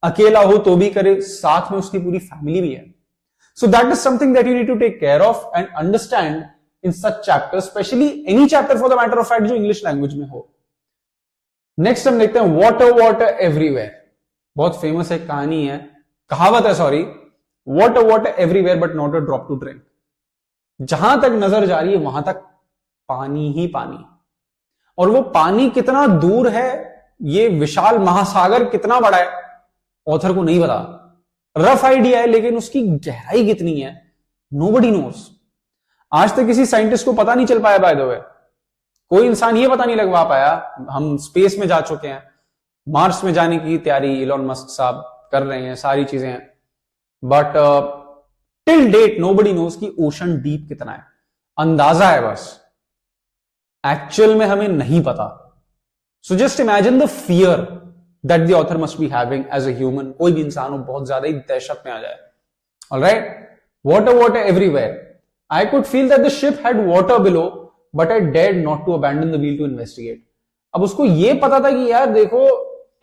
अकेला हो तो भी करे, साथ में उसकी पूरी फैमिली भी है. So that is something that you need to take care of and understand in such chapters, especially any chapter for the matter of fact जो इंग्लिश लैंग्वेज में हो. नेक्स्ट हम देखते हैं वाटर वाटर एवरीवेयर. बहुत famous एक कहानी है, कहावत है sorry, water water everywhere but not a drop to drink. जहां तक नजर जा रही है वहां तक पानी ही पानी, और वो पानी कितना दूर है, ये विशाल महासागर कितना बड़ा है, ऑथर को नहीं पता. रफ आइडिया है लेकिन उसकी गहराई कितनी है नोबडी नोस. आज तक किसी साइंटिस्ट को पता नहीं चल पाया. बाय द वे कोई इंसान ये पता नहीं लगवा पाया. हम स्पेस में जा चुके हैं, मार्स में जाने की तैयारी इलॉन मस्क साहब कर रहे हैं, सारी चीजें हैं, but till date nobody knows कि ओशन डीप कितना है. अंदाजा है बस, एक्चुअल में हमें नहीं पता. So just imagine the fear that the author must be having as a human. कोई भी इंसान हो बहुत ज्यादा ही दहशत में आ जाए. All right, water everywhere. I could feel that the ship had water below, but I dared not to abandon the wheel to investigate. अब उसको ये पता था कि यार देखो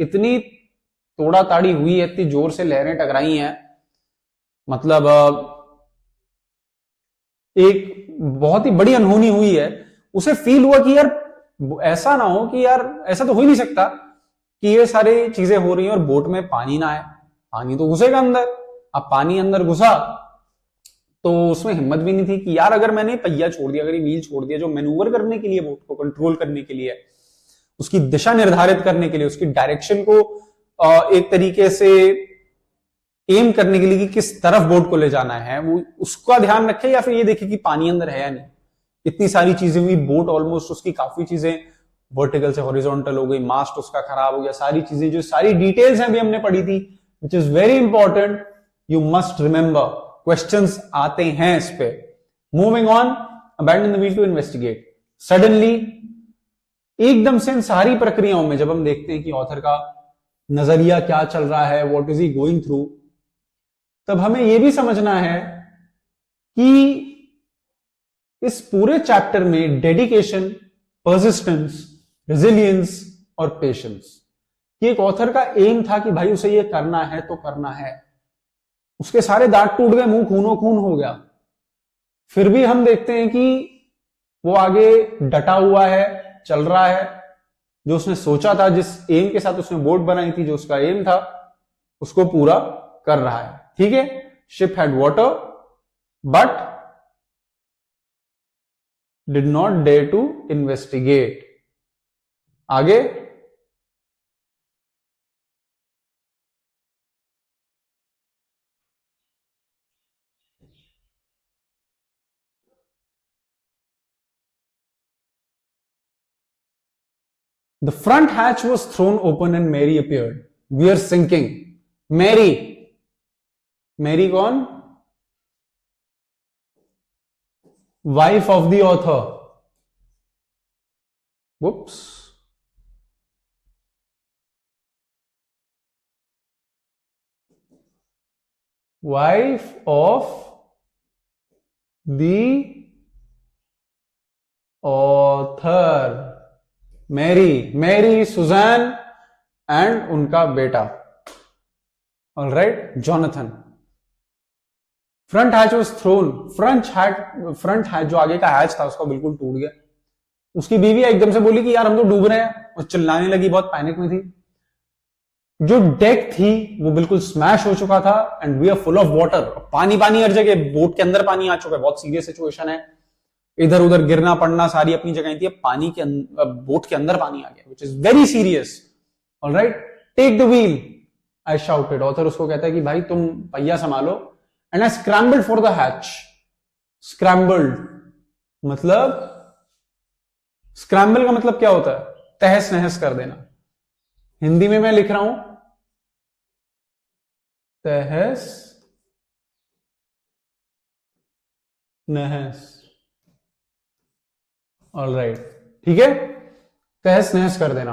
इतनी तोड़ा ताड़ी हुई है, इतनी जोर से लहरें टकराई हैं, मतलब एक बहुत ही बड़ी अनहोनी हुई है. उसे फील हुआ कि यार ऐसा ना हो कि यार ऐसा तो हो ही नहीं सकता कि ये सारी चीजें हो रही हैं और बोट में पानी ना आए. पानी तो घुसेगा अंदर. अब पानी अंदर घुसा तो उसमें हिम्मत भी नहीं थी कि यार अगर मैंने पहिया छोड़ दिया, अगर ये व्हील छोड़ दिया जो मैनूवर करने के लिए, बोट को कंट्रोल करने के लिए, उसकी दिशा निर्धारित करने के लिए, उसकी डायरेक्शन को एक तरीके से एम करने के लिए कि किस तरफ बोट को ले जाना है, वो उसका ध्यान रखे या फिर ये देखे कि पानी अंदर है या नहीं. इतनी सारी चीजें हुई, बोट ऑलमोस्ट उसकी काफी चीजें वर्टिकल से हॉरिजॉन्टल हो गई, मास्ट उसका खराब हो गया, सारी चीजें जो सारी डिटेल्स हैं अभी हमने पढ़ी थी, which is very important, you must remember. Questions आते हैं इस पे. Moving on, abandon the wheel to investigate. Suddenly एकदम से इन सारी प्रक्रियाओं में जब हम देखते हैं कि ऑथर का नजरिया क्या चल रहा है, what is he going through, तब हमें यह भी समझना है कि इस पूरे चैप्टर में डेडिकेशन, परसिस्टेंस, रेजिलियंस और पेशेंस, कि एक ऑथर का एम था कि भाई उसे ये करना है तो करना है. उसके सारे दांत टूट गए, मुंह खूनो खून हो गया, फिर भी हम देखते हैं कि वो आगे डटा हुआ है, चल रहा है. जो उसने सोचा था, जिस एम के साथ उसने बोट बनाई थी, जो उसका एम था, उसको पूरा कर रहा है. ठीक है, ship had water but did not dare to investigate. आगे The front hatch was thrown open and Mary appeared. We are sinking. Mary. Mary कौन? Wife of the author. Whoops. Wife of the author. Mary Suzanne and उनका बेटा. Alright, Jonathan. Front hatch was thrown. Front hatch जो आगे का hatch था उसका बिल्कुल टूट गया. उसकी बीवी एकदम से बोली कि यार हम तो डूब रहे हैं, और चिल्लाने लगी, बहुत पैनिक में थी. जो डेक थी वो बिल्कुल स्मैश हो चुका था and we are full of water. पानी पानी हर जगह, बोट के अंदर पानी आ चुका है, बहुत सीरियस सिचुएशन है. इधर उधर गिरना पड़ना सारी अपनी जगह थी, पानी के बोट के अंदर पानी आ गया, which is very serious. Alright, take the wheel, I shouted. Author उसको कहता है कि भाई तुम पहिया संभालो. And I scrambled for the hatch. Scrambled मतलब, स्क्रैम्बल का मतलब क्या होता है? तहस नहस कर देना. हिंदी में मैं लिख रहा हूं तहस नहस. ऑलराइट, ठीक है, तहस नहस कर देना.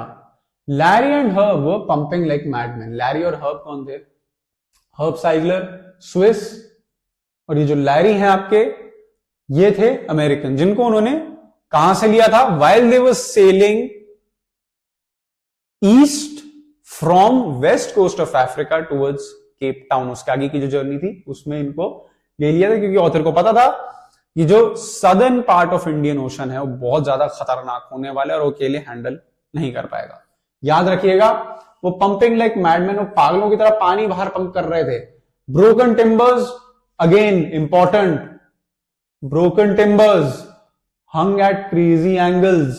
Larry and Herb were pumping like madman. Larry और हर्ब कौन थे? हर्ब साइगलर स्विस, और ये जो लैरी हैं आपके, ये थे अमेरिकन, जिनको उन्होंने कहां से लिया था? While they were sailing east from west coast of Africa towards Cape Town, उसके आगे की जो जर्नी थी उसमें इनको ले लिया था, क्योंकि ऑथर को पता था कि जो southern part of Indian ocean है वो बहुत ज्यादा खतरनाक होने वाला है और वो अकेले हैंडल नहीं कर पाएगा। याद रखिएगा, वो पंपिंग लाइक मैडमैन, वो पागलों की तरह पानी बाहर पंप कर रहे थे। Broken timbers, again important, broken timbers hung at crazy angles.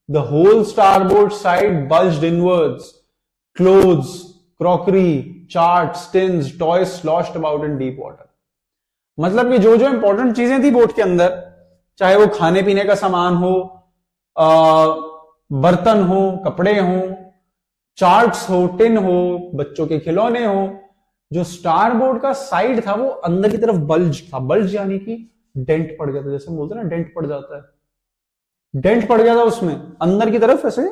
The whole starboard side bulged inwards. Clothes, crockery, charts, tins, toys sloshed about in deep water. मतलब कि जो जो इंपॉर्टेंट चीजें थी बोट के अंदर, चाहे वो खाने पीने का सामान हो, बर्तन हो, कपड़े हो, चार्ट्स हो, टिन हो, बच्चों के खिलौने हो, जो स्टारबोर्ड का साइड था वो अंदर की तरफ बल्ज था। बल्ज यानी कि डेंट पड़ गया था, जैसे हम बोलते हैं ना डेंट पड़ जाता है, डेंट पड़ गया था उसमें, अंदर की तरफ ऐसे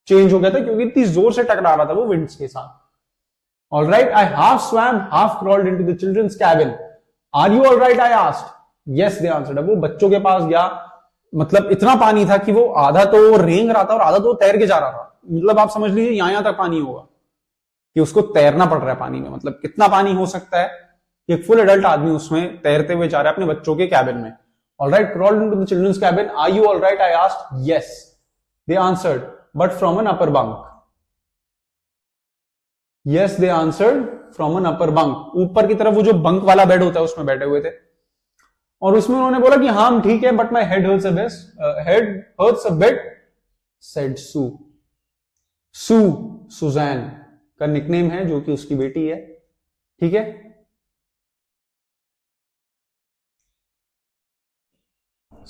चेंज हो गया था क्योंकि इतनी जोर से टकरा रहा था वो विंड्स के साथ। Alright, I half swam half crawled into the children's cabin. Are you alright? I asked. Yes they answered. वो बच्चों के पास गया, मतलब इतना पानी था कि वो आधा तो रेंग रहा था और आधा तो तैर के जा रहा था। मतलब आप समझ लीजिए यहां तक पानी होगा कि उसको तैरना पड़ रहा है पानी में। मतलब कितना पानी हो सकता है, एक फुल एडल्ट आदमी उसमें तैरते हुए जा रहा है अपने बच्चों के कैबिन में। Alright, crawled into the children's cabin. Are you alright? I asked. Yes they answered, but from an upper bunk. Yes they answered, from an upper bunk. ऊपर की तरफ वो जो बंक वाला बेड होता है उसमें बैठे हुए थे और उसमें उन्होंने बोला कि हाँ ठीक है, but my head hurts a bit, said Sue. Sue Suzanne का निकनेम है, जो कि उसकी बेटी है। ठीक है,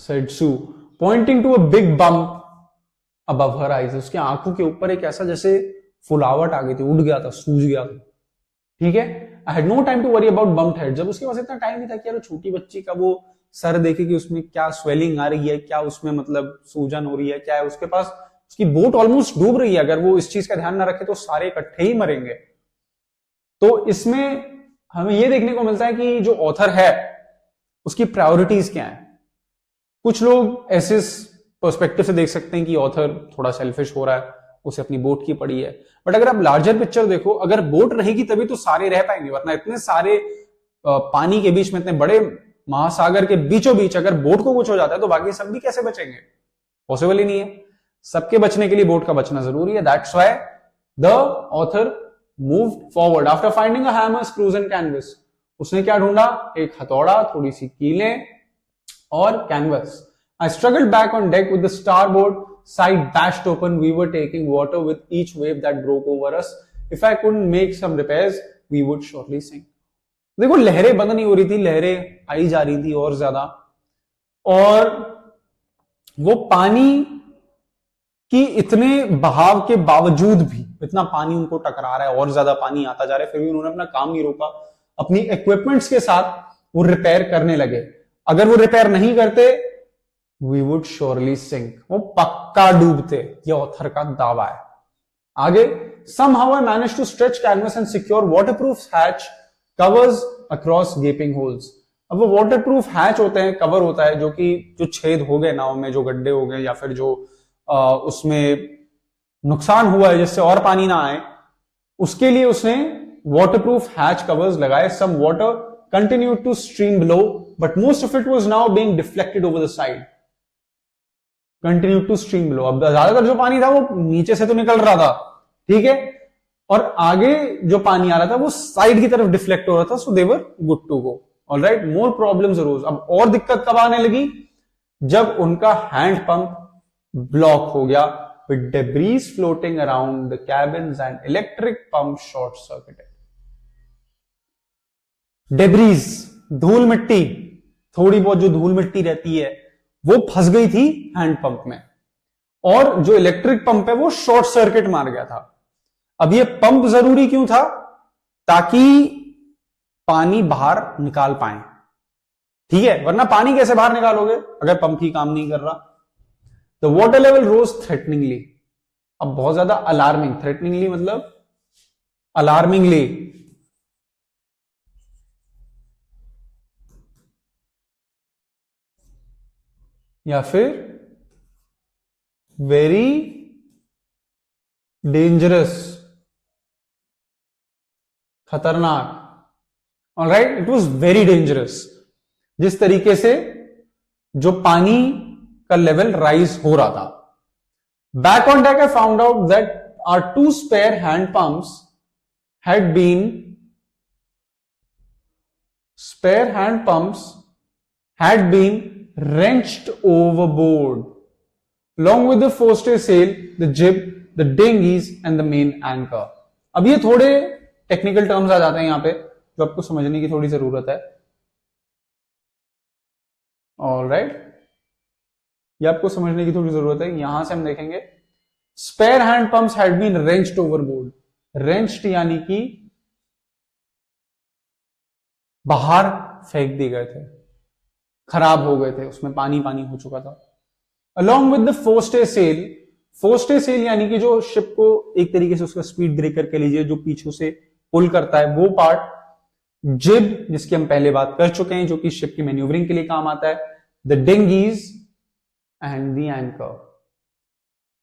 said Sue, pointing to a big bump above her eyes. उसकी आंखों के ऊपर एक ऐसा जैसे फुलावट आ गई थी, उड़ गया था, सूज गया था। ठीक है, I had no time to worry about bumped head. जब उसके पास इतना टाइम नहीं था कि यार छोटी बच्ची का वो सर देखे कि उसमें क्या स्वेलिंग आ रही है, क्या उसमें मतलब सूजन हो रही है, क्या है उसके पास। उसकी बोट ऑलमोस्ट डूब रही है, अगर वो इस चीज का ध्यान ना रखे तो सारे इकट्ठे ही मरेंगे। तो इसमें हमें यह देखने को मिलता है कि जो ऑथर है उसकी प्रायोरिटीज क्या है। कुछ लोग ऐसे पर्सपेक्टिव से देख सकते हैं कि ऑथर थोड़ा सेल्फिश हो रहा है, उसे अपनी बोट की पड़ी है। बट अगर आप लार्जर पिक्चर देखो, अगर बोट रहेगी तभी तो सारे रह पाएंगे, वरना इतने सारे पानी के बीच में, इतने बड़े महासागर के बीचों बीच अगर बोट को कुछ हो जाता है तो बाकी सब भी कैसे बचेंगे? पॉसिबल ही नहीं है। सबके बचने के लिए बोट का बचना जरूरी है। That's why the author moved forward after finding a hammer, screws and canvas. उसने क्या ढूंढा? एक हथौड़ा, थोड़ी सी कीलें और canvas. I struggled back on deck with the starboard side bashed open. We were taking water with each wave that broke over us. If I couldn't make some repairs, we would surely sink. देखो लहरें बंद नहीं हो रही थी, लहरें आई जा रही थी और ज्यादा, और वो पानी की इतने बहाव के बावजूद भी, इतना पानी उनको टकरा रहा है और ज्यादा पानी आता जा रहा है, फिर भी उन्होंने अपना काम नहीं रोका। अपनी इक्विपमेंट्स के साथ वो रिपेयर करने लगे। अगर वो रिपेयर नहीं करते, we would surely sink, वो पक्का डूबते। ये ऑथर का दावा है। आगे, somehow I managed to stretch canvas and secure waterproof hatch covers across gaping holes. अब वो waterproof hatch होते हैं, कवर होता है, जो कि जो छेद हो गए नाव में, जो गड्ढे हो गए या फिर जो उसमें नुकसान हुआ है जिससे और पानी ना आए, उसके लिए उसने waterproof hatch covers लगाए। Some water continued to stream below, but most of it was now being deflected over the side. Continued to stream below. अब ज्यादातर जो पानी था वो नीचे से तो निकल रहा था, ठीक है, और आगे जो पानी आ रहा था वो साइड की तरफ डिफ्लेक्ट हो रहा था। So they were good to go. Alright, more problems arose. अब और दिक्कत कब आने लगी? जब उनका हैंड पंप ब्लॉक हो गया, with debris floating around the cabins and electric pump short circuited. Debris, धूल मिट्टी, थोड़ी बहुत जो धूल मिट्टी रहती है वो फंस गई थी हैंड पंप में, और जो इलेक्ट्रिक पंप है वो शॉर्ट सर्किट मार गया था। अब ये पंप जरूरी क्यों था? ताकि पानी बाहर निकाल पाए, ठीक है, वरना पानी कैसे बाहर निकालोगे अगर पंप ही काम नहीं कर रहा। द वाटर लेवल रोज थ्रेटनिंगली। अब बहुत ज्यादा अलार्मिंग, थ्रेटनिंगली मतलब अलार्मिंगली, या फिर वेरी डेंजरस, खतरनाक। Alright, it was very dangerous. जिस तरीके से जो पानी का लेवल राइज हो रहा था। Back on deck I found out that our 2 spare hand pumps had been wrenched overboard along with the forestay sail, the jib, the dinghies and the main anchor. अब ये थोड़े टेक्निकल टर्म्स आ जाते हैं यहां पे जो आपको समझने की थोड़ी जरूरत है। ऑलराइट, ये आपको समझने की थोड़ी जरूरत है। यहां से हम देखेंगे spare hand pumps had been wrenched overboard. Wrenched यानी कि बाहर फेंक दिए गए थे, खराब हो गए थे, उसमें पानी पानी हो चुका था। Along with the forestay sail, forestay sail यानी कि जो शिप को एक तरीके से उसका स्पीड ब्रेकर कह लीजिए, जो पीछे से पुल करता है वो पार्ट। जिब, जिसकी हम पहले बात कर चुके हैं, जो कि शिप की मैन्यूवरिंग के लिए काम आता है। The dinghies and the anchor.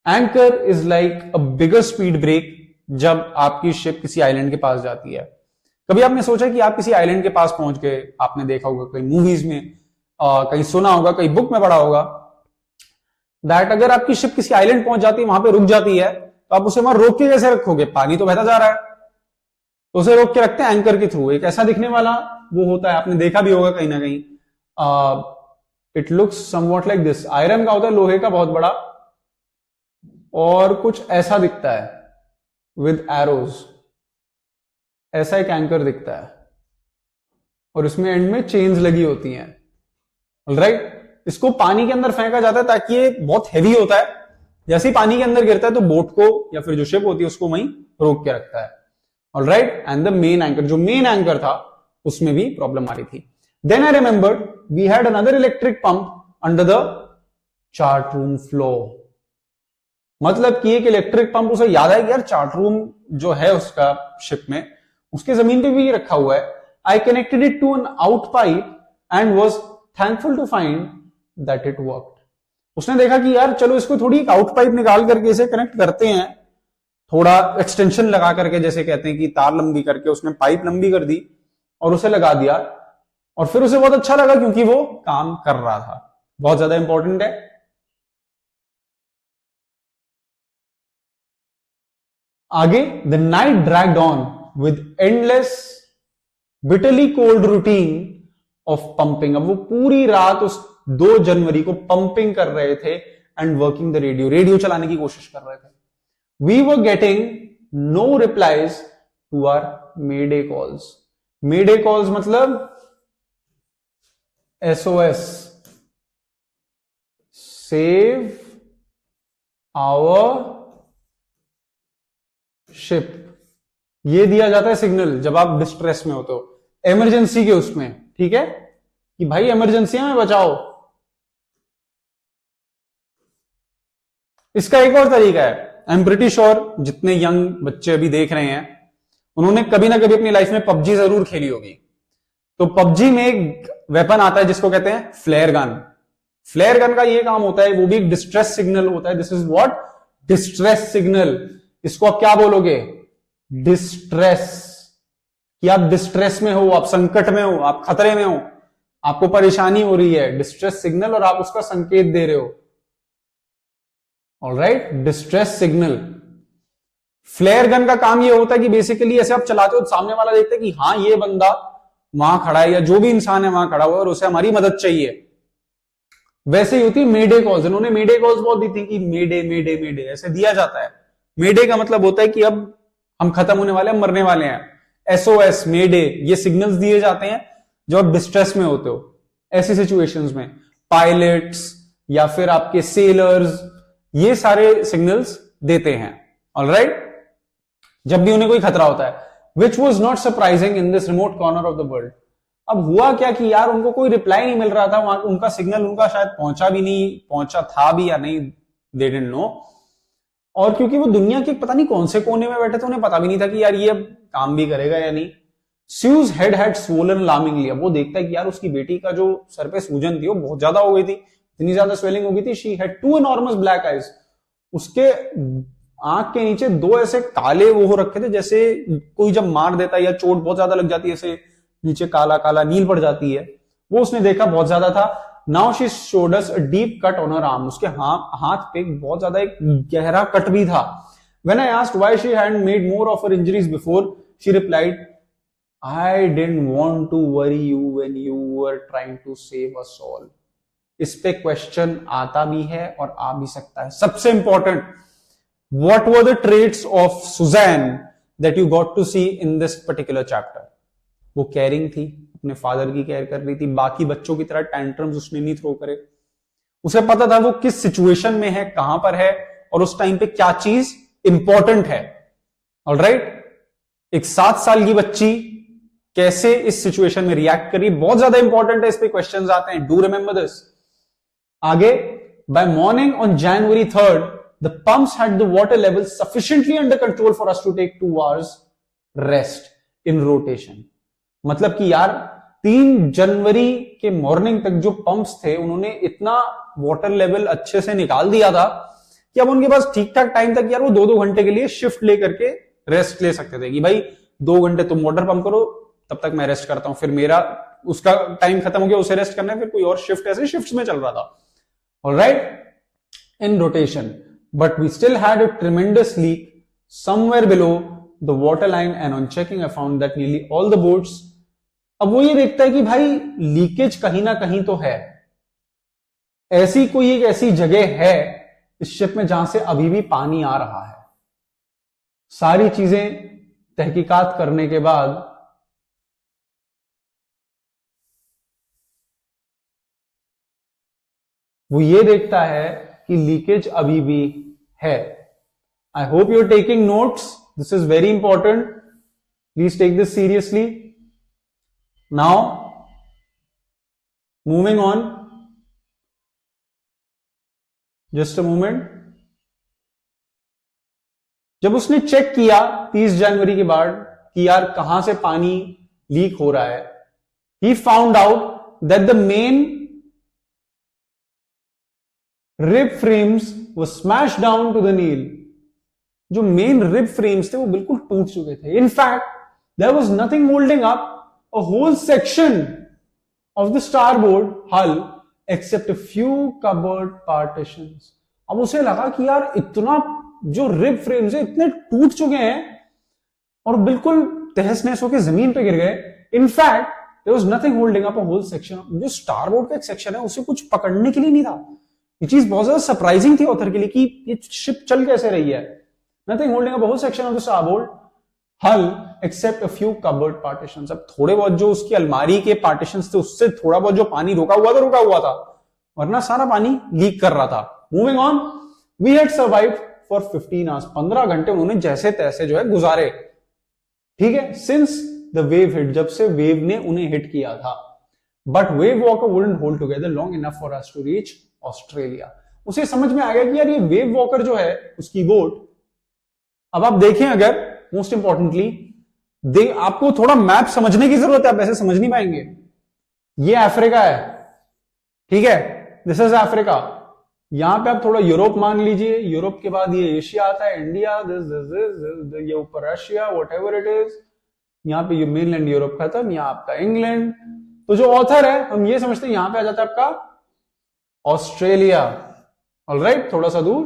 Anchor is like a bigger speed breaker जब आपकी शिप किसी आइलैंड के पास जाती है। कभी आपने सोचा कि आप किसी आइलैंड के पास पहुंच गए, आपने देखा होगा कई मूवीज में, कहीं सुना होगा, कहीं बुक में पढ़ा होगा, दैट अगर आपकी शिप किसी आइलैंड पहुंच जाती है, वहां पे रुक जाती है, तो आप उसे वहां रोक के कैसे रखोगे? पानी तो बहता जा रहा है, तो उसे रोक के रखते हैं एंकर के थ्रू। एक ऐसा दिखने वाला वो होता है, आपने देखा भी होगा कहीं ना कहीं। It looks somewhat like this. Iron का होता है, लोहे का बहुत बड़ा, और कुछ ऐसा दिखता है विद एरोज। ऐसा एक एंकर दिखता है और इसमें एंड में चेन्स लगी होती हैं। ऑलराइट, इसको पानी के अंदर फेंका जाता है ताकि ये बहुत हैवी होता है, जैसे ही पानी के अंदर गिरता है तो बोट को या फिर जो शिप होती है उसको वहीं रोक के रखता है। Alright, and the main anchor, जो मेन एंकर था उसमें भी प्रॉब्लम आ रही थी। Then I remembered we had another electric pump under the chart room floor. मतलब कि एक इलेक्ट्रिक पंप, उसे याद है कि यार चार्ट रूम जो है उसका शिप में, उसके जमीन पे भी रखा हुआ है। I connected it to an out pipe and was thankful to find that it worked. उसने देखा कि यार चलो इसको थोड़ी एक आउट पाइप निकाल करके इसे कनेक्ट करते हैं, थोड़ा एक्सटेंशन लगा करके, जैसे कहते हैं कि तार लंबी करके उसने पाइप लंबी कर दी और उसे लगा दिया, और फिर उसे बहुत अच्छा लगा क्योंकि वो काम कर रहा था। बहुत ज्यादा इंपॉर्टेंट है। आगे, the night dragged on with endless bitterly cold routine of pumping. अब वो पूरी रात उस 2 जनवरी को पंपिंग कर रहे थे and working the radio, radio चलाने की कोशिश कर रहे थे। We were getting no replies to our mayday calls. Mayday calls मतलब SOS, सेव आवर शिप। ये दिया जाता है सिग्नल जब आप डिस्ट्रेस में होते हो, इमरजेंसी के उसमें, ठीक है, कि भाई इमरजेंसी में बचाओ। इसका एक और तरीका है, आई एम प्रिटी श्योर जितने यंग बच्चे अभी देख रहे हैं उन्होंने कभी ना कभी अपनी लाइफ में पबजी जरूर खेली होगी। तो पबजी में एक वेपन आता है जिसको कहते हैं फ्लेयर गन। फ्लेयर गन का ये काम होता है, वो भी एक डिस्ट्रेस सिग्नल होता है। This is what, distress signal. इसको आप क्या बोलोगे? डिस्ट्रेस। कि आप डिस्ट्रेस में हो, आप संकट में हो, आप खतरे में हो, आपको परेशानी हो रही है, डिस्ट्रेस सिग्नल, और आप उसका संकेत दे रहे हो। Alright, distress signal. Flare gun का काम ये होता है कि बेसिकली ऐसे आप चलाते हो, सामने वाला देखता है कि हाँ ये बंदा वहां खड़ा है या जो भी इंसान है वहां खड़ा हुआ है और उसे हमारी मदद चाहिए। वैसे ही होती है मेडे कॉल्स। इन्होंने मेडे कॉल्स बहुत दी थी कि मेडे मेडे मेडे ऐसे दिया जाता है। मेडे का मतलब होता है कि अब हम खत्म होने वाले हैं, मरने वाले हैं। SOS, मेडे, ये सिग्नल्स दिए जाते हैं जब आप डिस्ट्रेस में होते हो। ऐसी सिचुएशंस में पायलट्स या फिर आपके सेलर्स ये सारे सिग्नल्स देते हैं। ऑलराइट, जब भी उन्हें कोई खतरा होता है। Which was not surprising in this remote corner of the world. अब हुआ क्या कि यार उनको कोई रिप्लाई नहीं मिल रहा था वहां, उनका सिग्नल उनका शायद पहुंचा भी नहीं, पहुंचा था भी या नहीं, दे डिडंट नो। और क्योंकि वो दुनिया के पता नहीं कौन से कोने में बैठे थे, उन्हें पता भी नहीं था कि यार ये अब काम भी करेगा या नहीं। Sue's head had swollen alarmingly। अब वो देखता है कि यार उसकी बेटी का जो सर पे सूजन थी वो बहुत ज्यादा हो गई थी, इतनी ज्यादा स्वेलिंग हो गई थी, she had two enormous black eyes, उसके आंख के नीचे दो ऐसे काले वो हो रखे थे, जैसे कोई जब मार देता है या चोट बहुत ज्यादा लग जाती है, ऐसे नीचे काला काला नील पड़ जाती है, वो उसने देखा बहुत ज्यादा था। Now she showed us a deep cut on her arm, उसके हाथ पे बहुत ज्यादा एक गहरा कट भी था। When I asked why she hadn't made more of her injuries before, she replied, I didn't want to worry you when you were trying to save us all. इस पे क्वेश्चन आता भी है और आ भी सकता है। सबसे important, what were the traits of Suzanne that you got to see in this particular chapter? वो केयरिंग थी, अपने फादर की केयर कर रही थी, बाकी बच्चों की तरह टैंट्रम्स उसने नहीं थ्रो करे, उसे पता था वो किस सिचुएशन में है, कहां पर है और उस टाइम पे क्या चीज इंपॉर्टेंट है। ऑलराइट, एक 7 साल की बच्ची कैसे इस सिचुएशन में रिएक्ट करी, बहुत ज्यादा इंपॉर्टेंट है, इस पे क्वेश्चंस आते हैं, डू रिमेंबर दिस। आगे, by morning on January 3rd, the pumps had the water level sufficiently under control for us to take 2 hours rest in rotation. मतलब कि यार 3 जनवरी के मॉर्निंग तक जो पंप्स थे, उन्होंने इतना वाटर लेवल अच्छे से निकाल दिया था कि अब उनके पास ठीक ठाक टाइम तक यार वो 2-2 घंटे के लिए शिफ्ट लेकर के रेस्ट ले सकते थे कि भाई 2 घंटे तुम वाटर पंप करो, तब तक मैं रेस्ट करता हूं, फिर मेरा उसका टाइम खत्म हो गया, उसे रेस्ट करना है, फिर कोई और शिफ्ट, ऐसे शिफ्ट्स में चल रहा था। Alright, in rotation, but we still had a tremendous leak somewhere below the water line and on checking I found that nearly all the boats. अब वो ये देखता है कि भाई लीकेज कहीं ना कहीं तो है, ऐसी कोई एक ऐसी जगह है इस शिप में जहां से अभी भी पानी आ रहा है। सारी चीजें तहकीकात करने के बाद वो ये देखता है कि लीकेज अभी भी है। I hope you are taking notes, this is very important, please take this seriously. Now moving on, just a moment. जब उसने चेक किया 30 जनवरी के बाद कि यार कहां से पानी लीक हो रहा है, he found out that the main rib frames वो स्मैश डाउन टू द नील। जो मेन रिब फ्रेम्स थे वो बिल्कुल टूट चुके थे। In fact there was nothing holding up a whole section of the starboard hull except a few cupboard partitions. अब उसे लगा कि यार इतना जो रिब फ्रेम्स है इतने टूट चुके हैं और बिल्कुल तहस नहस होकर जमीन पे गिर गए। In fact there was nothing holding up a whole section. जो स्टारबोर्ड का एक सेक्शन है उसे कुछ पकड़ने के लिए नहीं था। ये चीज बहुत ज्यादा सरप्राइजिंग थी ऑथर के लिए कि ये शिप चल कैसे रही है। Nothing holding up a whole section of the starboard hull except a few cupboard partitions. अब थोड़े बहुत जो उसकी अलमारी के पार्टीशंस थे उससे थोड़ा बहुत जो पानी रुका हुआ था, वरना सारा पानी लीक कर रहा था। Moving on, we had survived for 15 hours. 15 घंटे उन्होंने जैसे तैसे जो है गुजारे, ठीक है, सिंस द वेव हिट, जब से वेव ने उन्हें हिट किया था। But Wave Walker wouldn't hold together long enough for us to reach Australia. उसे समझ में आ गया कि यार ये वेव वॉकर जो है उसकी बोट, अब आप देखें अगर मोस्ट इंपॉर्टेंटली आपको थोड़ा मैप समझने की जरूरत है, आप ऐसे समझ नहीं पाएंगे। ये अफ्रीका है, ठीक है, दिस इज अफ्रीका। यहां पे आप थोड़ा यूरोप मान लीजिए, यूरोप के बाद ये एशिया आता है, इंडिया, ये ऊपर Russia, what ever it is. यहाँ पे ये मेनलैंड यूरोप खत्म, यहाँ आपका इंग्लैंड। तो जो ऑथर है हम ये समझते हैं यहां पे आ जाता है आपका ऑस्ट्रेलिया। ऑलराइट, थोड़ा सा दूर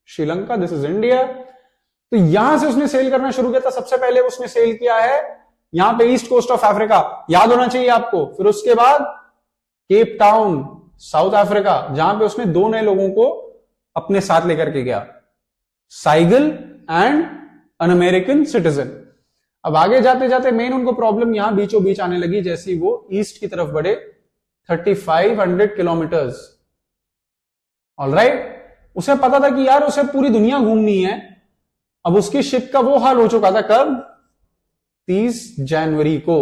श्रीलंका, दिस इज इंडिया। तो यहां से उसने सेल करना शुरू किया था। सबसे पहले उसने सेल किया है यहां पे ईस्ट कोस्ट ऑफ अफ्रीका, याद होना चाहिए आपको। फिर उसके बाद केप टाउन, साउथ अफ्रीका, जहां पे उसने 2 नए लोगों को अपने साथ लेकर के गया, Saigal and an American citizen. अब आगे जाते जाते मेन उनको प्रॉब्लम यहां बीचों बीच आने लगी, जैसे ही वो ईस्ट की तरफ बढ़े 3500 किलोमीटर्स। ऑलराइट, उसे पता था कि यार उसे पूरी दुनिया घूमनी है। अब उसकी शिप का वो हाल हो चुका था कब, 30 जनवरी को।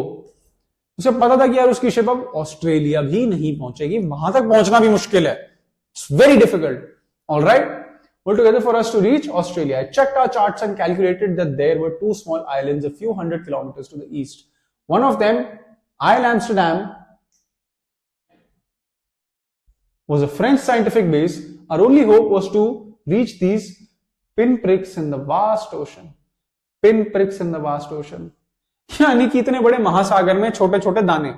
उसे पता था कि यार उसकी शिप अब ऑस्ट्रेलिया भी नहीं पहुंचेगी, वहां तक पहुंचना भी मुश्किल है, it's very difficult. Alright, altogether for us to reach Australia, I checked our charts and calculated that there were 2 small islands a few hundred kilometers to the east. One of them, Isle Amsterdam, was a French scientific base. Our only hope was to reach these pinpricks in the vast ocean. Pinpricks in the vast ocean. यानी कि इतने बड़े महासागर में छोटे छोटे दाने,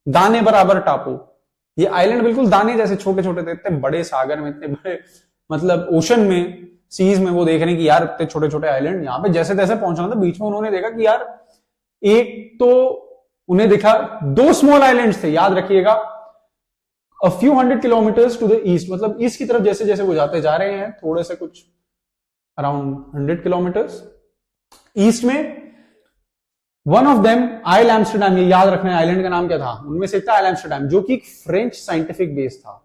दाने बराबर टापू. ये आइलैंड बिल्कुल दाने जैसे छोटे छोटे थे. इतने बड़े सागर में, इतने बड़े मतलब ओशन में, सीज में वो देख रहे हैं कि यार इतने छोटे छोटे आइलैंड. यहां पे जैसे तैसे पहुंचना था. बीच में उन्होंने देखा कि यार एक तो उन्हें दिखा 2 स्मॉल आइलैंड्स थे. याद रखिएगा, a few hundred kilometers to the east, मतलब ईस्ट की तरफ जैसे जैसे वो जाते जा रहे हैं, थोड़े से कुछ अराउंड 100 किलोमीटर्स ईस्ट में. One of them Isle Amsterdam. ये याद रखना है आइलैंड का नाम क्या था. उनमें से एक था आइल एम्स्टरडैम, जो कि एक फ्रेंच साइंटिफिक बेस था,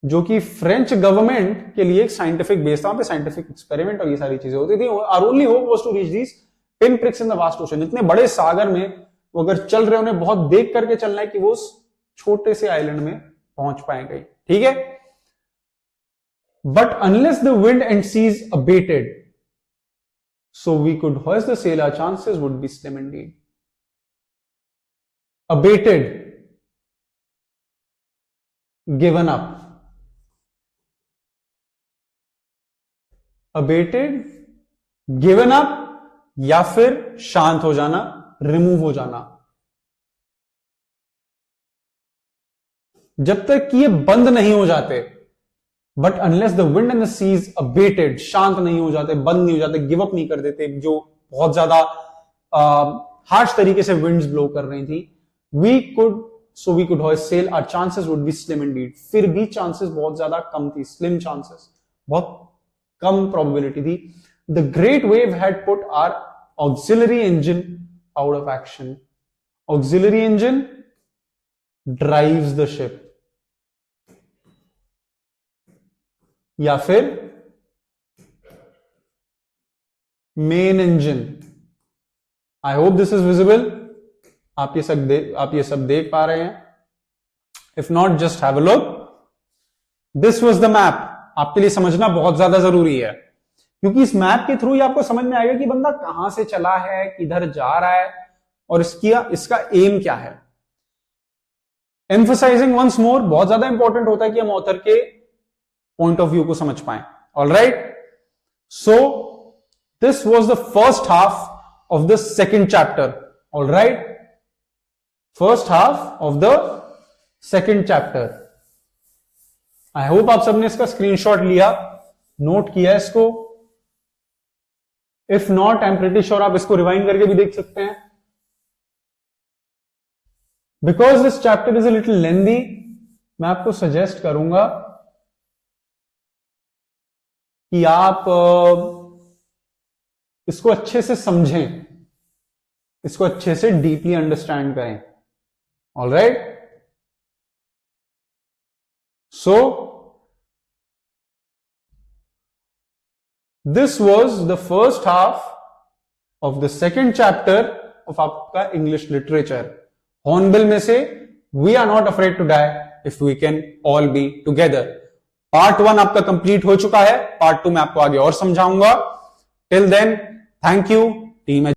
जो कि फ्रेंच गवर्नमेंट के लिए एक साइंटिफिक बेस था. वहां पे साइंटिफिक एक्सपेरिमेंट और ये सारी चीजें होती थी. Our only hope was to reach this pinpricks in the vast ocean. इतने बड़े सागर में वो अगर चल रहे, उन्हें बहुत देख करके चलना है कि वो छोटे से आइलैंड में पहुंच पाएंगे. ठीक है. But unless the wind and seas abated, so we could hoist the sail, our chances would be slim indeed. Abated, given up. Abated, given up, या फिर शांत हो जाना, रिमूव हो जाना. जब तक कि ये बंद नहीं हो जाते, but unless the wind and the seas abated, शांत नहीं हो जाते, बंद नहीं हो जाते, गिव अप नहीं कर देते, जो बहुत ज्यादा हार्श तरीके से विंड्स ब्लो कर रही थी, we could hoist sail, our chances would be slim indeed. फिर भी चांसेस बहुत ज्यादा कम थी, स्लिम चांसेस, बहुत कम प्रोबेबिलिटी थी. The great wave had put our auxiliary engine out of action. Auxiliary engine drives the ship, या फिर main engine. I hope this is visible. आप ये सब देख पा रहे हैं. If not, just have a look. This was the map. आपके लिए समझना बहुत ज्यादा जरूरी है, क्योंकि इस मैप के थ्रू ही आपको समझ में आएगा कि बंदा कहां से चला है, किधर जा रहा है, और इसका एम क्या है. एम्फसाइजिंग वंस मोर, बहुत ज्यादा इंपॉर्टेंट होता है कि हम ऑथर के पॉइंट ऑफ व्यू को समझ पाए. All right. So this was the first half of the second chapter. All right. First half of the second chapter. I hope आप सबने इसका स्क्रीनशॉट लिया, नोट किया इसको. If not, I am pretty sure आप इसको रिवाइंड करके भी देख सकते हैं. Because this chapter is a little lengthy, मैं आपको सजेस्ट करूंगा कि आप इसको अच्छे से समझें, इसको अच्छे से डीपली अंडरस्टैंड करें. All right. So this was the first half of the second chapter of आपका इंग्लिश लिटरेचर. हॉर्नबिल में से we are not afraid to die if we can all be together. Part 1 आपका complete हो चुका है. Part 2 में आपको आगे और समझाऊंगा. Till then, thank you team.